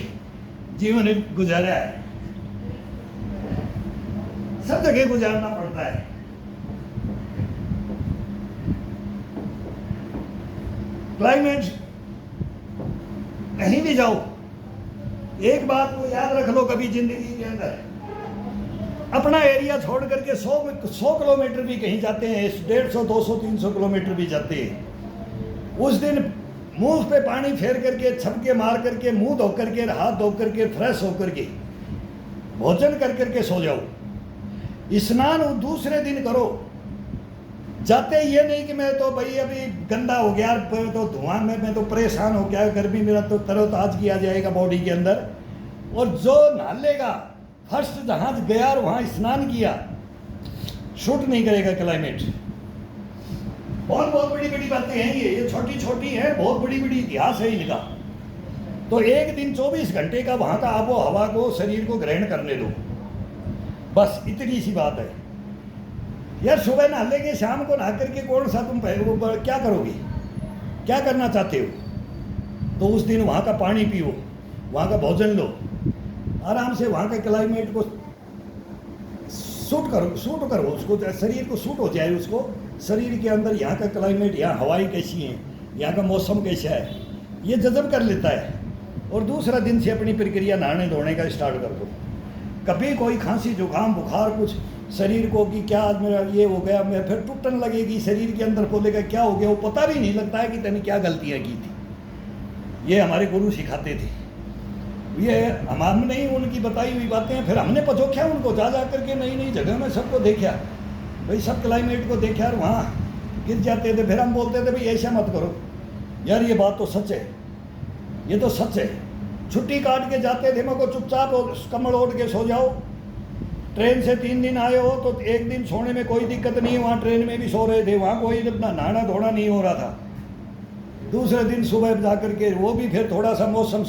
जीवन गुजारा है, सब जगह गुजारना पड़ता है। क्लाइमेट कहीं भी जाओ, एक बात को याद रख लो कभी जिंदगी के अंदर, अपना एरिया छोड़ करके 100 किलोमीटर भी कहीं जाते हैं, 150, 200, 300 किलोमीटर भी जाते हैं, उस दिन मुंह पे पानी फेर करके, छपके मार करके, मुंह धो करके, हाथ धो करके, फ्रेश होकर के भोजन कर करके सो जाओ। स्नान दूसरे दिन करो। जाते ये नहीं कि मैं तो भाई अभी गंदा हो गया, तो धुआं में मैं तो परेशान हो गया, गर्मी मेरा तो तरोताजगी आ जाएगा बॉडी के अंदर। और जो नहा लेगा, फर्स्ट जहाँ गया और वहाँ स्नान किया, शूट नहीं करेगा क्लाइमेट। बहुत बहुत बड़ी बड़ी बातें हैं ये छोटी छोटी हैं, बहुत बड़ी बड़ी इतिहास है इनका। तो एक दिन 24 घंटे का वहाँ का आबो हवा को, शरीर को ग्रहण करने दो, बस इतनी सी बात है यार। सुबह नहा लेंगे, शाम को नहा करके कौन सा तुम क्या करोगे, क्या करना चाहते हो? तो उस दिन वहाँ का पानी पियो, वहाँ का भोजन लो, आराम से वहाँ के क्लाइमेट को सूट करो उसको, शरीर को सूट हो जाए उसको, शरीर के अंदर यहाँ का क्लाइमेट, यहाँ हवाई कैसी है, यहाँ का मौसम कैसा है, ये जज़ब कर लेता है। और दूसरा दिन से अपनी प्रक्रिया नहाने धोने का स्टार्ट कर दो। कभी कोई खांसी जुकाम बुखार कुछ शरीर को कि क्या आज मेरा ये हो गया, मैं फिर टूटने लगेगी शरीर के अंदर, बोलेगा क्या हो गया, वो पता भी नहीं लगता है कि तैने क्या गलतियाँ की थी। ये हमारे गुरु सिखाते थे, ये हमने ही उनकी बताई हुई बातें हैं। फिर हमने पचोख्या उनको, जा करके नई नई जगह में सबको देखा भाई, सब क्लाइमेट को देखा और वहाँ गिर जाते थे। फिर हम बोलते थे भाई ऐसा मत करो यार, ये बात तो सच है, ये तो सच है। छुट्टी काट के जाते थे, मेरे को चुपचाप कम्बल ओढ़ के सो जाओ। ट्रेन से 3 दिन आए हो तो एक दिन सोने में कोई दिक्कत नहीं, वहाँ ट्रेन में भी सो रहे थे, वहाँ कोई अपना नहाना धोना नहीं हो रहा था। दूसरे दिन सुबह जा कर के वो भी फिर थोड़ा सा मौसम,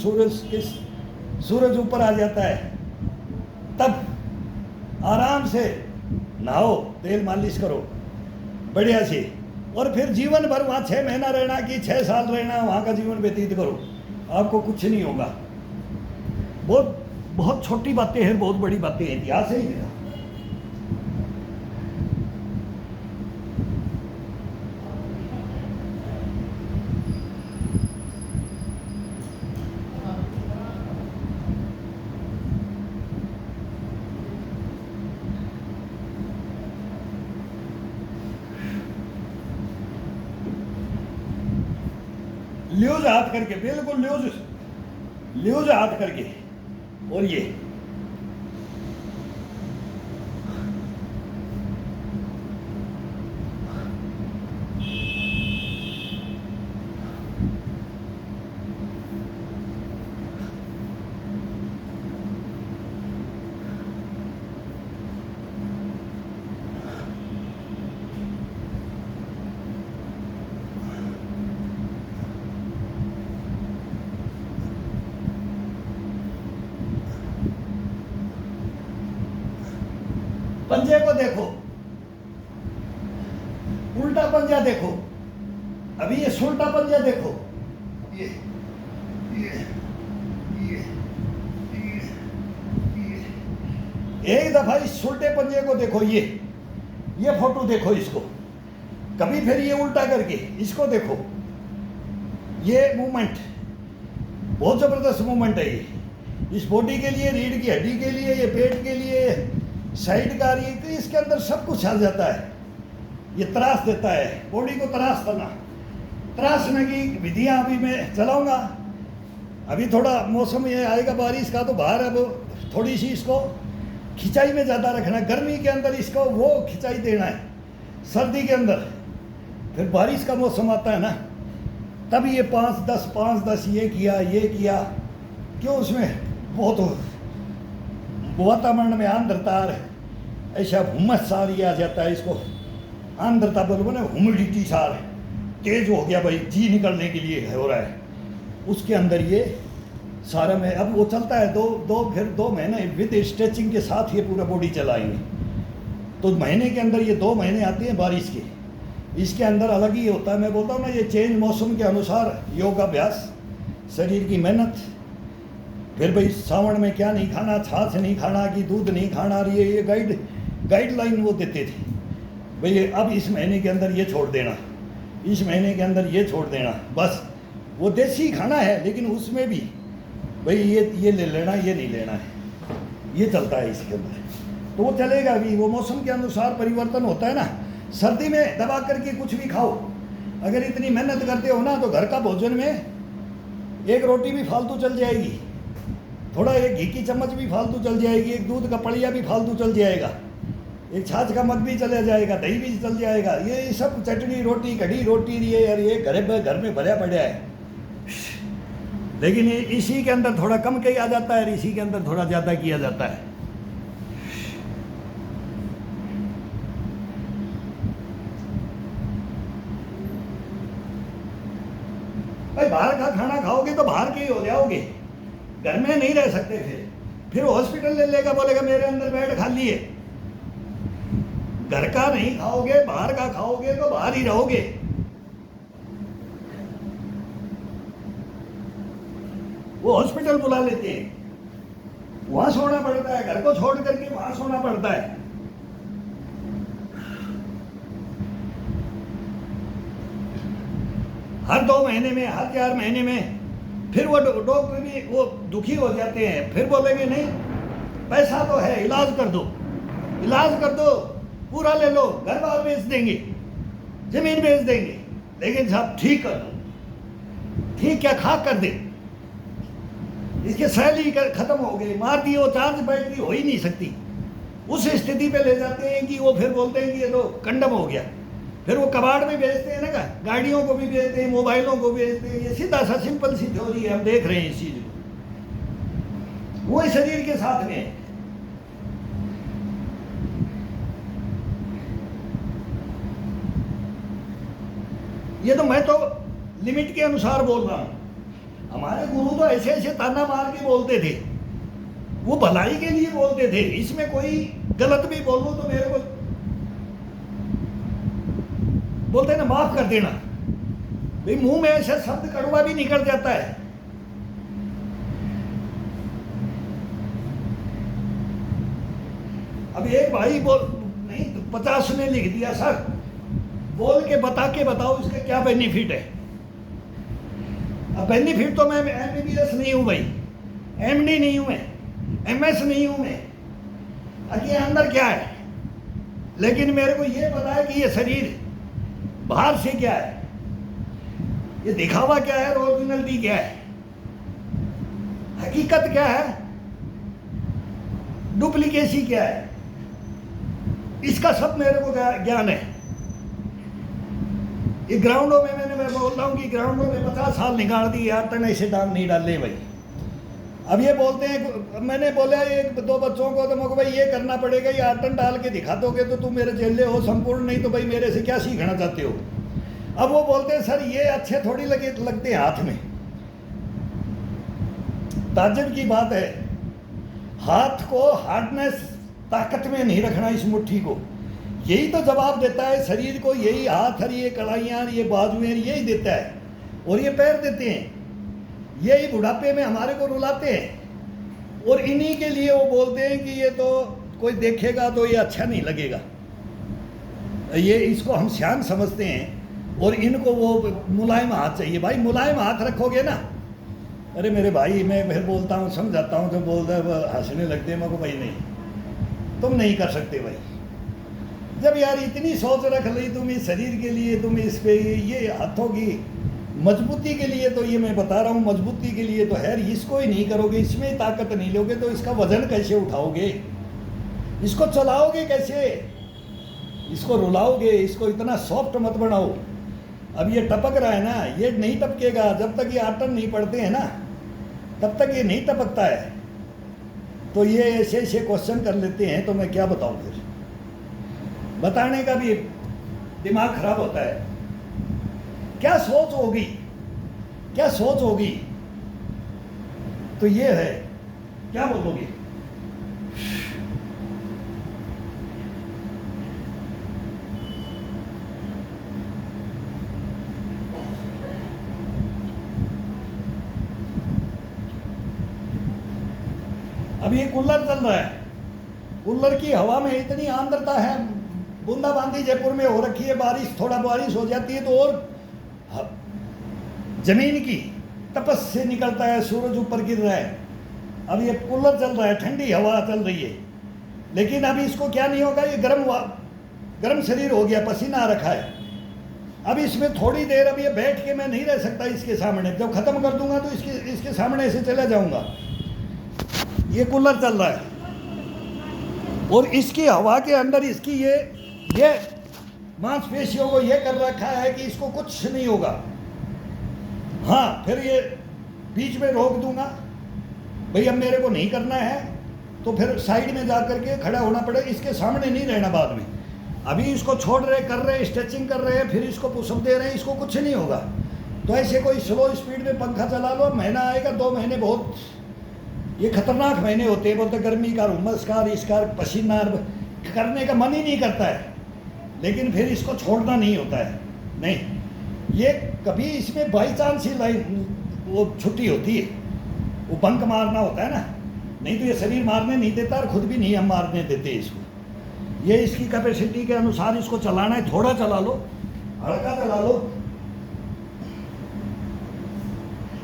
सूरज ऊपर आ जाता है, तब आराम से नहाओ, तेल मालिश करो बढ़िया से, और फिर जीवन भर वहाँ 6 महीना रहना कि 6 साल रहना, वहाँ का जीवन व्यतीत करो, आपको कुछ नहीं होगा। बहुत बहुत छोटी बातें हैं, बहुत बड़ी बातें हैं, इतिहास है ही। ल्यूज हाथ करके, बिल्कुल ल्यूज हाथ करके, और ये पंजे को देखो, उल्टा पंजा देखो, अभी ये सुल्टा पंजा देखो, ये एक दफा इस सुल्टे पंजे को देखो, ये फोटो देखो इसको, कभी फिर ये उल्टा करके इसको देखो, ये मूवमेंट बहुत जबरदस्त मूवमेंट है ये, इस बॉडी के लिए, रीढ़ की हड्डी के लिए, ये पेट के लिए, साइड का, ये इसके अंदर सब कुछ आ जाता है। ये त्रास देता है, बॉडी को त्रासने की विधियां अभी मैं चलाऊंगा। अभी थोड़ा मौसम ये आएगा बारिश का, तो बाहर अब थोड़ी सी इसको खिंचाई में ज़्यादा रखना है, गर्मी के अंदर इसको वो खिंचाई देना है, सर्दी के अंदर फिर बारिश का मौसम आता है ना, तब ये 5-10 ये किया, क्यों उसमें बहुत वातावरण में आंद्रता, ऐसा हुमस सार ये आ जाता है, इसको आंद्रता बोलो ना, ह्यूमिडिटी सार तेज हो गया भाई, जी निकलने के लिए हो रहा है, उसके अंदर ये सारा में अब वो चलता है। फिर 2 महीने विद स्ट्रेचिंग के साथ ये पूरा बॉडी चलाएंगे, तो महीने के अंदर ये 2 महीने आते हैं बारिश के, इसके अंदर अलग ही होता है। मैं बोलता हूँ ना, ये चेंज मौसम के अनुसार योगाभ्यास, शरीर की मेहनत। फिर भाई सावन में क्या नहीं खाना, छाछ नहीं खाना कि दूध नहीं खाना, ये गाइडलाइन वो देते थे भाई, अब इस महीने के अंदर ये छोड़ देना, इस महीने के अंदर ये छोड़ देना, बस वो देसी खाना है, लेकिन उसमें भी भाई ये ले लेना, ये नहीं लेना है, ये चलता है इसके अंदर। तो वो चलेगा भी, वो मौसम के अनुसार परिवर्तन होता है ना। सर्दी में दबा करके कुछ भी खाओ, अगर इतनी मेहनत करते हो ना, तो घर का भोजन में एक रोटी भी फालतू चल जाएगी, थोड़ा एक घी की चम्मच भी फालतू चल जाएगी, एक दूध का पड़िया भी फालतू चल जाएगा, एक छाछ का मग भी चला जाएगा, दही भी चल जाएगा, ये सब चटनी रोटी कढ़ी रोटी ये यार ये घर में भरा पड़ा है। लेकिन इसी के अंदर थोड़ा कम किया जाता है, इसी के अंदर थोड़ा ज़्यादा किया जाता है। भाई बाहर का खाना खाओगे तो बाहर के ही हो जाओगे, घर में नहीं रह सकते। फिर हॉस्पिटल ले लेगा, बोलेगा मेरे अंदर बेड खाली है। घर का नहीं खाओगे, बाहर का खाओगे तो बाहर ही रहोगे। वो हॉस्पिटल बुला लेते हैं, वहां सोना पड़ता है, घर को छोड़ करके वहां सोना पड़ता है। हर 2 महीने में, हर 4 महीने में फिर वो डॉक्टर भी वो दुखी हो जाते हैं, फिर बोलेंगे नहीं पैसा तो है, इलाज कर दो, इलाज कर दो, पूरा ले लो, घर बार बेच देंगे, जमीन बेच देंगे, लेकिन साहब ठीक कर दो। ठीक क्या खाक कर दे, इसके सैलरी खत्म हो गई, मार दी, वो चार्ज बैटरी हो ही नहीं सकती। उस स्थिति पे ले जाते हैं कि वो फिर बोलते हैं कि ये तो कंडम हो गया। फिर वो कबाड़ में बेचते हैं ना, गाड़ियों को भी बेचते हैं, मोबाइलों को बेचते हैं। ये सीधा सा सिंपल सी थ्योरी है, हम देख रहे हैं इस चीज को। वो शरीर के साथ में ये तो मैं तो लिमिट के अनुसार बोल रहा हूं। हमारे गुरु तो ऐसे ऐसे ताना मार के बोलते थे, वो भलाई के लिए बोलते थे। इसमें कोई गलत भी बोलूं तो मेरे को बोलते ना माफ कर देना भाई, मुंह में ऐसा शब्द कड़वा भी निकल जाता है। अब एक भाई बोल नहीं 50 ने लिख दिया, सर बोल के बताओ इसका क्या बेनिफिट है। अब बेनिफिट तो मैं MBBS नहीं हूं भाई, MD नहीं हूं मैं, MS नहीं हूं मैं, अभी अंदर क्या है। लेकिन मेरे को ये पता है कि ये शरीर बाहर से क्या है, ये दिखावा क्या है, ओरिजिनलिटी क्या है, हकीकत क्या है, डुप्लीकेसी क्या है, इसका सब मेरे को ज्ञान है। ये ग्राउंडों में मैं बोल रहा हूँ कि ग्राउंडों में 50 साल निकाल दिए यार, तने ऐसे दाम नहीं डाले भाई। अब ये बोलते हैं, मैंने बोला 1-2 बच्चों को, तो मुझको भाई ये करना पड़ेगा, ये आटन डाल के दिखा दोगे तो तुम मेरे चेले हो संपूर्ण, नहीं तो भाई मेरे से क्या सीखना चाहते हो। अब वो बोलते हैं सर ये अच्छे थोड़ी लगते हैं हाथ में। ताज्जुब की बात है, हाथ को हार्डनेस ताकत में नहीं रखना, इस मुट्ठी को। यही तो जवाब देता है शरीर को, यही हाथ और ये कलाइयाँ, ये बाजुएं, यही देता है। और ये पैर देते हैं, यही बुढ़ापे में हमारे को रुलाते हैं। और इन्हीं के लिए वो बोलते हैं कि ये तो कोई देखेगा तो ये अच्छा नहीं लगेगा, ये इसको हम सियान समझते हैं। और इनको वो मुलायम हाथ चाहिए। भाई मुलायम हाथ रखोगे ना, अरे मेरे भाई मैं फिर बोलता हूँ, समझाता हूँ तो बोलता है, हंसने लगते हैं। मैं को भाई नहीं, तुम नहीं कर सकते भाई। जब यार इतनी सोच रख ली तुम इस शरीर के लिए, तुम इस पे ये हाथों की मजबूती के लिए, तो ये मैं बता रहा हूँ मजबूती के लिए तो है, इसको ही नहीं करोगे, इसमें ताकत नहीं लोगे तो इसका वजन कैसे उठाओगे, इसको चलाओगे कैसे, इसको रुलाओगे, इसको इतना सॉफ्ट मत बनाओ। अब ये टपक रहा है ना, ये नहीं टपकेगा जब तक ये आटन नहीं पड़ते हैं ना, तब तक ये नहीं टपकता है। तो ये ऐसे ऐसे क्वेश्चन कर लेते हैं, तो मैं क्या बताऊं, फिर बताने का भी दिमाग खराब होता है। क्या सोच होगी, क्या सोच होगी, तो ये है, क्या बोलोगे। अब ये कूलर चल रहा है, कूलर की हवा में इतनी आर्द्रता है, बूंदाबांदी जयपुर में हो रखी है, बारिश थोड़ा बारिश हो जाती है तो और जमीन की तपस से निकलता है, सूरज ऊपर गिर रहा है। अब ये कूलर चल रहा है, ठंडी हवा चल रही है, लेकिन अभी इसको क्या नहीं होगा, ये गर्म शरीर हो गया, पसीना आ रखा है। अब इसमें थोड़ी देर अब ये बैठ के मैं नहीं रह सकता इसके सामने, जब ख़त्म कर दूंगा तो इसके सामने से चला जाऊंगा। ये कूलर चल रहा है और इसकी हवा के अंदर इसकी ये मांसपेशियों को ये कर रखा है कि इसको कुछ नहीं होगा। हाँ, फिर ये बीच में रोक दूंगा, भाई अब मेरे को नहीं करना है तो फिर साइड में जा करके खड़ा होना पड़ेगा, इसके सामने नहीं रहना बाद में। अभी इसको छोड़ रहे, कर रहे, स्ट्रेचिंग कर रहे हैं, फिर इसको पुशअप दे रहे हैं, इसको कुछ नहीं होगा। तो ऐसे कोई स्लो स्पीड में पंखा चला लो, महीना आएगा, 2 महीने बहुत ये खतरनाक महीने होते हैं, बोलते गर्मी का, उमस का, इसका पसीना करने का मन ही नहीं करता है, लेकिन फिर इसको छोड़ना नहीं होता है। नहीं, ये कभी इसमें बाई चांस ही लाइन वो छुट्टी होती है, वो बंक मारना होता है ना, नहीं तो ये शरीर मारने नहीं देता और खुद भी नहीं हम मारने देते इसको। ये इसकी कैपेसिटी के अनुसार इसको चलाना है, थोड़ा चला लो, हल्का चला लो,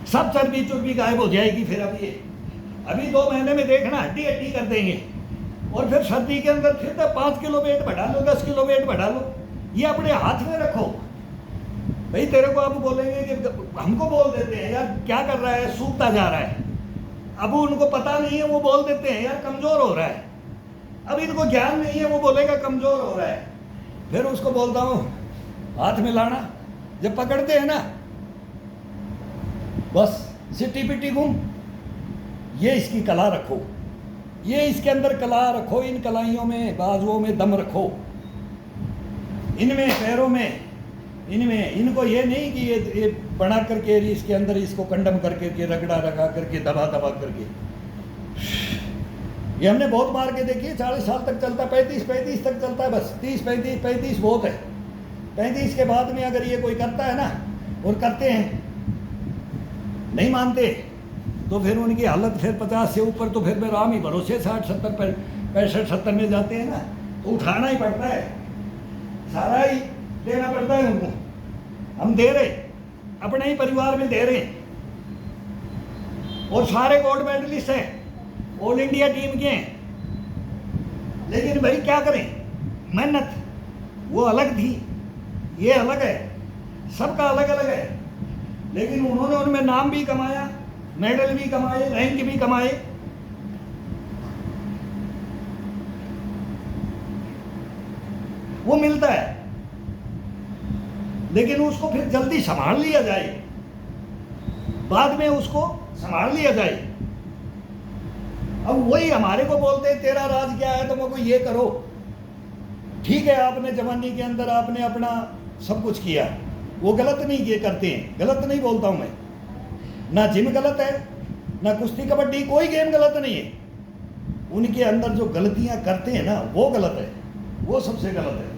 सब चर्बी चुर्बी गायब हो जाएगी। फिर अभी 2 महीने में देखना हड्डी हड्डी कर देंगे, और फिर सर्दी के अंदर फिर 5 किलो वेट बढ़ा लो, 10 किलो वेट बढ़ा लो। ये अपने हाथ में रखो। भाई तेरे को अब बोलेंगे कि हमको बोल देते हैं यार क्या कर रहा है, सूखता जा रहा है। अब उनको पता नहीं है, वो बोल देते हैं यार कमज़ोर हो रहा है। अब इनको ज्ञान नहीं है, वो बोलेगा कमज़ोर हो रहा है। फिर उसको बोलता हूँ हाथ में लाना, जब पकड़ते हैं ना बस सिटी पिटी घूम, ये इसकी कला रखो, ये इसके अंदर कला रखो, इन कलाइयों में, बाजुओं में दम रखो, इनमें पैरों में, इनमें, इनको ये नहीं कि ये बना करके इसके अंदर इसको कंडम करके रगड़ा रखा करके दबा करके। ये हमने बहुत मार के देखी है, 40 साल तक चलता, 35 तक चलता है बस, 30-35 बहुत है। 35 के बाद में अगर ये कोई करता है ना, और करते हैं नहीं मानते, तो फिर उनकी हालत फिर 50 से ऊपर तो फिर राम ही भरोसे 60, 70, 65, 70 में जाते हैं ना, तो उठाना ही पड़ता है, सारा ही देना पड़ता है उनको। हम दे रहे, अपने ही परिवार में दे रहे, और सारे गोल्ड मेडलिस्ट हैं, ऑल इंडिया टीम के हैं। लेकिन भाई क्या करें, मेहनत वो अलग थी, ये अलग है, सबका अलग अलग है। लेकिन उन्होंने उनमें नाम भी कमाया, मेडल भी कमाए, रैंक भी कमाए। वो मिलता है, लेकिन उसको फिर जल्दी संभाल लिया जाए, बाद में उसको संभाल लिया जाए। अब वही हमारे को बोलते हैं तेरा राज क्या है, तुमको ये करो। ठीक है, आपने जवानी के अंदर आपने अपना सब कुछ किया, वो गलत नहीं किए करते हैं, गलत नहीं बोलता हूं मैं, ना जिम गलत है, ना कुश्ती कबड्डी, कोई गेम गलत नहीं है। उनके अंदर जो गलतियां करते हैं ना, वो गलत है, वो सबसे गलत है।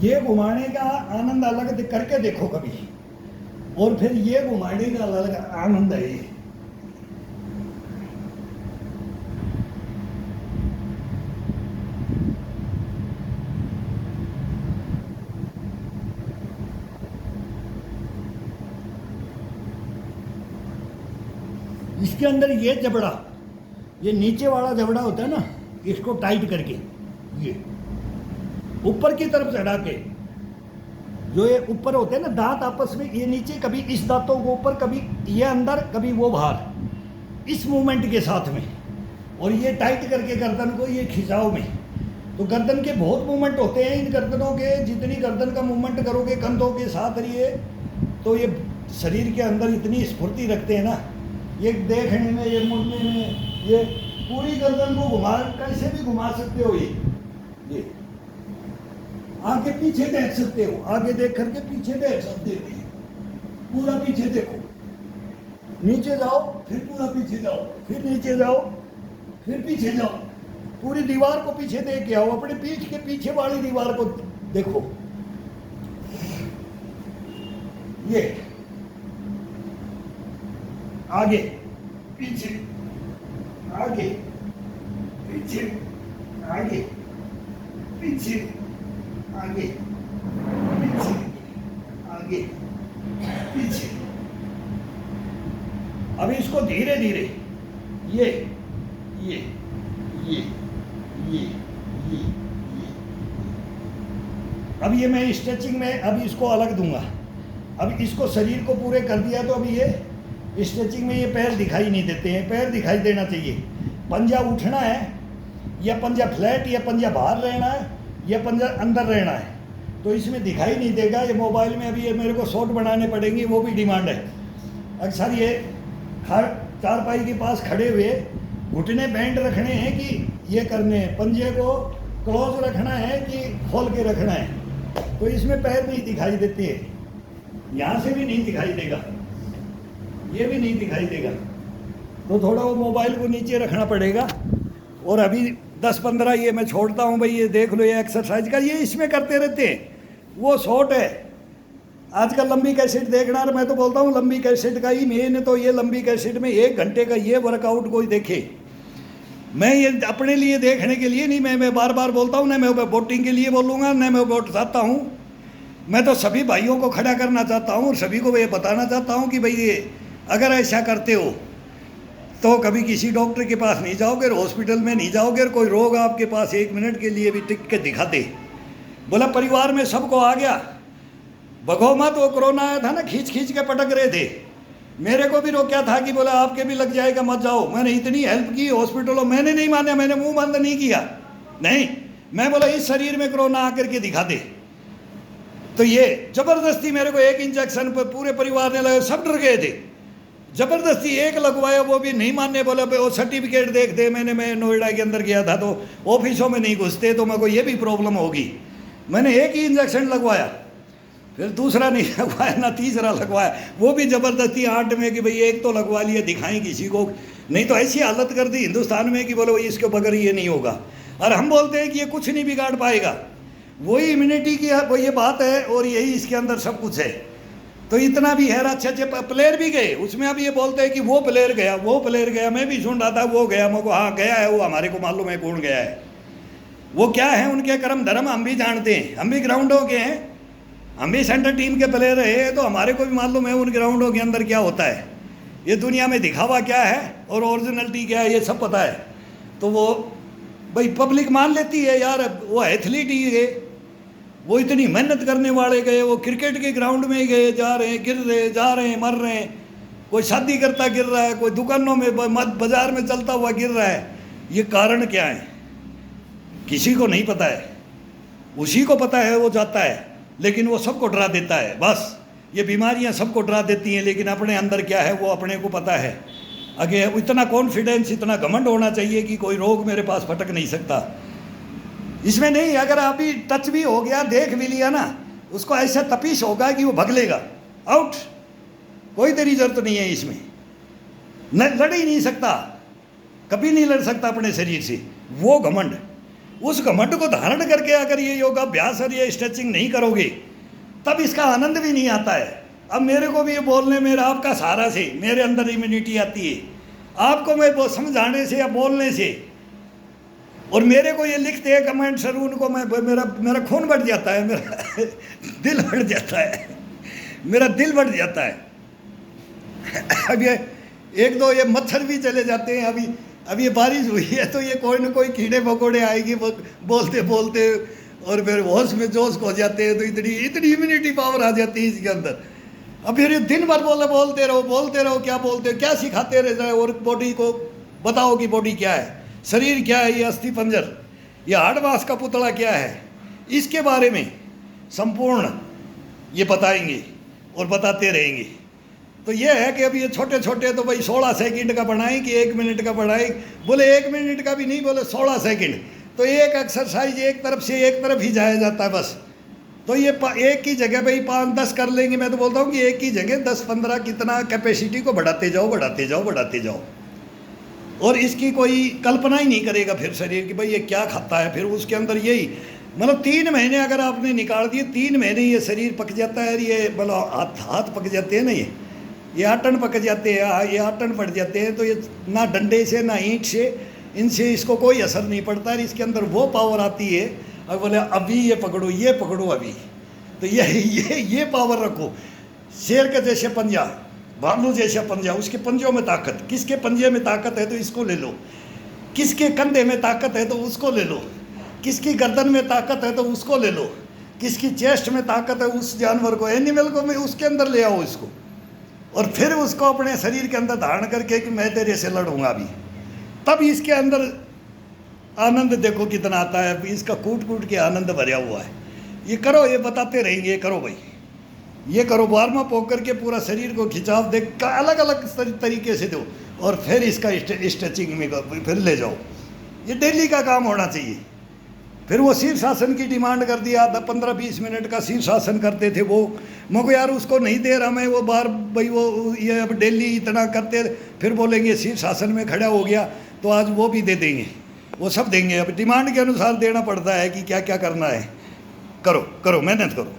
ये घुमाने का आनंद अलग करके देखो कभी, और फिर ये घुमाने का अलग आनंद है। इसके अंदर ये जबड़ा, ये नीचे वाला जबड़ा होता है ना, इसको टाइट करके ये ऊपर की तरफ चढ़ा के, जो ये ऊपर होते हैं ना दांत आपस में, ये नीचे कभी इस दांतों को ऊपर, कभी ये अंदर, कभी वो बाहर, इस मूवमेंट के साथ में, और ये टाइट करके गर्दन को ये खिंचाव में, तो गर्दन के बहुत मूवमेंट होते हैं। इन गर्दनों के जितनी गर्दन का मूवमेंट करोगे कंधों के साथ रहिए तो ये शरीर के अंदर इतनी स्फूर्ति रखते हैं ना, ये देखने में, ये मुड़ने में, ये पूरी गर्दन को घुमा, कैसे भी घुमा सकते हो। ये आगे पीछे देख सकते हो, आगे देख करके पीछे देख सकते हो, पूरा पीछे देखो, नीचे जाओ फिर पूरा पीछे जाओ, फिर नीचे जाओ फिर पीछे जाओ, पूरी दीवार को पीछे देख के आओ, अपने पीठ के पीछे वाली दीवार को देखो। ये आगे पीछे, आगे पीछे, आगे पीछे, आगे पीछे, आगे पीछे। अब इसको धीरे धीरे ये ये ये ये ये अब ये मैं स्ट्रेचिंग में अभी इसको अलग दूंगा। अब इसको शरीर को पूरे कर दिया तो अभी ये स्ट्रेचिंग में ये पैर दिखाई नहीं देते हैं, पैर दिखाई देना चाहिए। पंजा उठना है या पंजा फ्लैट या पंजा बाहर रहना है या पंजा अंदर रहना है, तो इसमें दिखाई नहीं देगा। ये मोबाइल में अभी ये मेरे को शॉर्ट बनाने पड़ेंगे, वो भी डिमांड है। अक्सर ये चारपाई के पास खड़े हुए घुटने बैंड रखने हैं कि ये करने हैं, पंजे को क्लोज रखना है कि खोल के रखना है, तो इसमें पैर नहीं दिखाई देते हैं। यहाँ से भी नहीं दिखाई देगा, ये भी नहीं दिखाई देगा, तो थोड़ा वो मोबाइल को नीचे रखना पड़ेगा। और अभी 10-15 ये मैं छोड़ता हूँ भाई, ये देख लो ये एक्सरसाइज का, ये इसमें करते रहते हैं। वो शॉर्ट है आजकल लंबी कैसेट देखना, और मैं तो बोलता हूँ लंबी कैसेट का ही मेन, तो ये लंबी कैसेट में 1 घंटे का ये वर्कआउट कोई देखे। मैं ये अपने लिए देखने के लिए नहीं, मैं बार बार बोलता हूँ, ना मैं वोटिंग के लिए बोलूँगा, ना मैं वोट चाहता हूँ। मैं तो सभी भाइयों को खड़ा करना चाहता हूँ और सभी को ये बताना चाहता हूँ कि भाई ये अगर ऐसा करते हो तो कभी किसी डॉक्टर के पास नहीं जाओगे, हॉस्पिटल में नहीं जाओगे, और कोई रोग आपके पास 1 मिनट के लिए भी टिक के दिखाते। बोला परिवार में सबको आ गया, भगो मत, वो कोरोना आया था ना, खींच खींच के पटक रहे थे, मेरे को भी रोका था कि बोला आपके भी लग जाएगा मत जाओ। मैंने इतनी हेल्प की हॉस्पिटलों, मैंने नहीं माना, मैंने मुंह बंद नहीं किया, नहीं, मैं बोला इस शरीर में कोरोना आकर के दिखा दे। तो ये जबरदस्ती मेरे को 1 इंजेक्शन पर पूरे परिवार ने लगा, सब डर गए थे, जबरदस्ती 1 लगवाया, वो भी नहीं मानने, बोला वो सर्टिफिकेट देख दे। मैं नोएडा के अंदर गया था तो ऑफिसों में नहीं घुसते, तो मेरे को ये भी प्रॉब्लम होगी। मैंने 1 ही इंजेक्शन लगवाया, फिर दूसरा नहीं लगवाया, ना तीसरा लगवाया, वो भी ज़बरदस्ती 8 में कि भाई 1 तो लगवा लिया, दिखाएं किसी को, नहीं तो ऐसी हालत कर दी हिंदुस्तान में कि बोलो इसके बगैर ये नहीं होगा। और हम बोलते हैं कि ये कुछ नहीं बिगाड़ पाएगा, वही इम्यूनिटी की वो ये बात है, और यही इसके अंदर सब कुछ है। तो इतना भी है, अच्छे अच्छे प्लेयर भी गए उसमें। अब ये बोलते हैं कि वो प्लेयर गया, वो प्लेयर गया, मैं भी सुन रहा था वो गया, मेरे को हाँ गया है, वो हमारे को मालूम है कौन गया है, वो क्या है, उनके कर्म धर्म हम भी जानते हैं, हम भी ग्राउंडों के हैं, हम भी सेंटर टीम के प्लेयर रहे, तो हमारे को भी मालूम है उन ग्राउंडों के अंदर क्या होता है, ये दुनिया में दिखावा क्या है और ओरिजिनलिटी क्या है, ये सब पता है। तो वो भाई पब्लिक मान लेती है यार, वो एथलीट ही है, वो इतनी मेहनत करने वाले गए, वो क्रिकेट के ग्राउंड में ही गए, जा रहे हैं, गिर रहे, जा रहे हैं, मर रहे हैं, कोई शादी करता गिर रहा है, कोई दुकानों में बाजार में चलता हुआ गिर रहा है। ये कारण क्या है किसी को नहीं पता है, उसी को पता है, वो जाता है, लेकिन वो सबको डरा देता है। बस ये बीमारियां सबको डरा देती हैं, लेकिन अपने अंदर क्या है वो अपने को पता है। आगे इतना कॉन्फिडेंस, इतना घमंड होना चाहिए कि कोई रोग मेरे पास फटक नहीं सकता। इसमें नहीं, अगर अभी टच भी हो गया, देख भी लिया ना, उसको ऐसा तपिश होगा कि वो भग लेगा, आउट, कोई तेरी जरूरत नहीं है इसमें, लड़ ही नहीं सकता, कभी नहीं लड़ सकता अपने शरीर से। वो घमंड, उस घमंड को धारण करके अगर ये योगाभ्यास और ये स्ट्रेचिंग नहीं करोगे तब इसका आनंद भी नहीं आता है। अब मेरे को भी ये बोलने में आपका सहारा से मेरे अंदर इम्यूनिटी आती है, आपको मैं समझाने से या बोलने से, और मेरे को ये लिखते हैं कमेंट सर, उनको मैं मेरा खून बढ़ जाता है, मेरा दिल बढ़ जाता है, मेरा दिल बढ़ जाता है। अब ये 1-2 ये मच्छर भी चले जाते हैं। अभी ये बारिश हुई है तो ये कोई ना कोई कीड़े मकोड़े आएगी बोलते बोलते, और फिर होश में जोश हो जाते हैं, तो इतनी इम्यूनिटी पावर आ जाती है इसके अंदर। अब फिर ये दिन भर बोलते रहो, क्या बोलते हो, क्या सिखाते रह जाए, और बॉडी को बताओ कि बॉडी क्या है, शरीर क्या है, ये अस्थि पंजर, ये हाड़ मास का पुतला क्या है, इसके बारे में संपूर्ण ये बताएंगे और बताते रहेंगे। तो ये है कि अब ये छोटे छोटे तो भाई 16 सेकंड का बनाएं कि 1 मिनट का बनाएं, बोले 1 मिनट का भी नहीं, बोले 16 सेकंड। तो एक एक्सरसाइज एक तरफ से एक तरफ ही जाया जाता है बस। तो ये एक की जगह भाई 5-10 कर लेंगे। मैं तो बोलता हूँ कि एक की जगह 10-15 कितना कैपेसिटी को बढ़ाते जाओ बढ़ाते जाओ बढ़ाते जाओ। और इसकी कोई कल्पना ही नहीं करेगा फिर शरीर की भाई ये क्या खाता है। फिर उसके अंदर यही मतलब 3 महीने अगर आपने निकाल दिए, 3 महीने ये शरीर पक जाता है। ये मतलब हाथ पक जाते हैं ना, ये आटन पक जाते हैं, ये आटन पड़ जाते हैं। तो ये ना डंडे से ना ईंट से इनसे इसको कोई असर नहीं पड़ता है। इसके अंदर वो पावर आती है, अब बोले अभी ये पकड़ो अभी। तो ये पावर रखो। शेर के जैसे पंजा, भालू जैसा पंजा, उसके पंजों में ताकत, किसके पंजे में ताकत है तो इसको ले लो, किसके कंधे में ताकत है तो उसको ले लो, किसकी गर्दन में ताकत है तो उसको ले लो, किसकी चेस्ट में ताकत है उस जानवर को, एनिमल को, मैं उसके अंदर ले आओ इसको। और फिर उसको अपने शरीर के अंदर धारण करके कि मैं तेरे से लड़ूंगा अभी। तब इसके अंदर आनंद देखो कितना आता है। इसका कूट कूट के आनंद भरा हुआ है। ये करो, ये बताते रहेंगे, ये करो भाई, ये करो, वार्म अप होकर के पूरा शरीर को खिंचाव देख अलग अलग तरीके से दो। और फिर इसका स्ट्रेचिंग में फिर ले जाओ। ये डेली का काम होना चाहिए। फिर वो शीर्षासन की डिमांड कर दिया, 15-20 मिनट का शीर्षासन करते थे वो। मगर यार उसको नहीं दे रहा मैं, वो बार भाई वो ये अब डेली इतना करते। फिर बोलेंगे शीर्षासन में खड़ा हो गया तो आज वो भी दे देंगे, वो सब देंगे। अब डिमांड के अनुसार देना पड़ता है कि क्या क्या करना है। करो करो, मेहनत करो।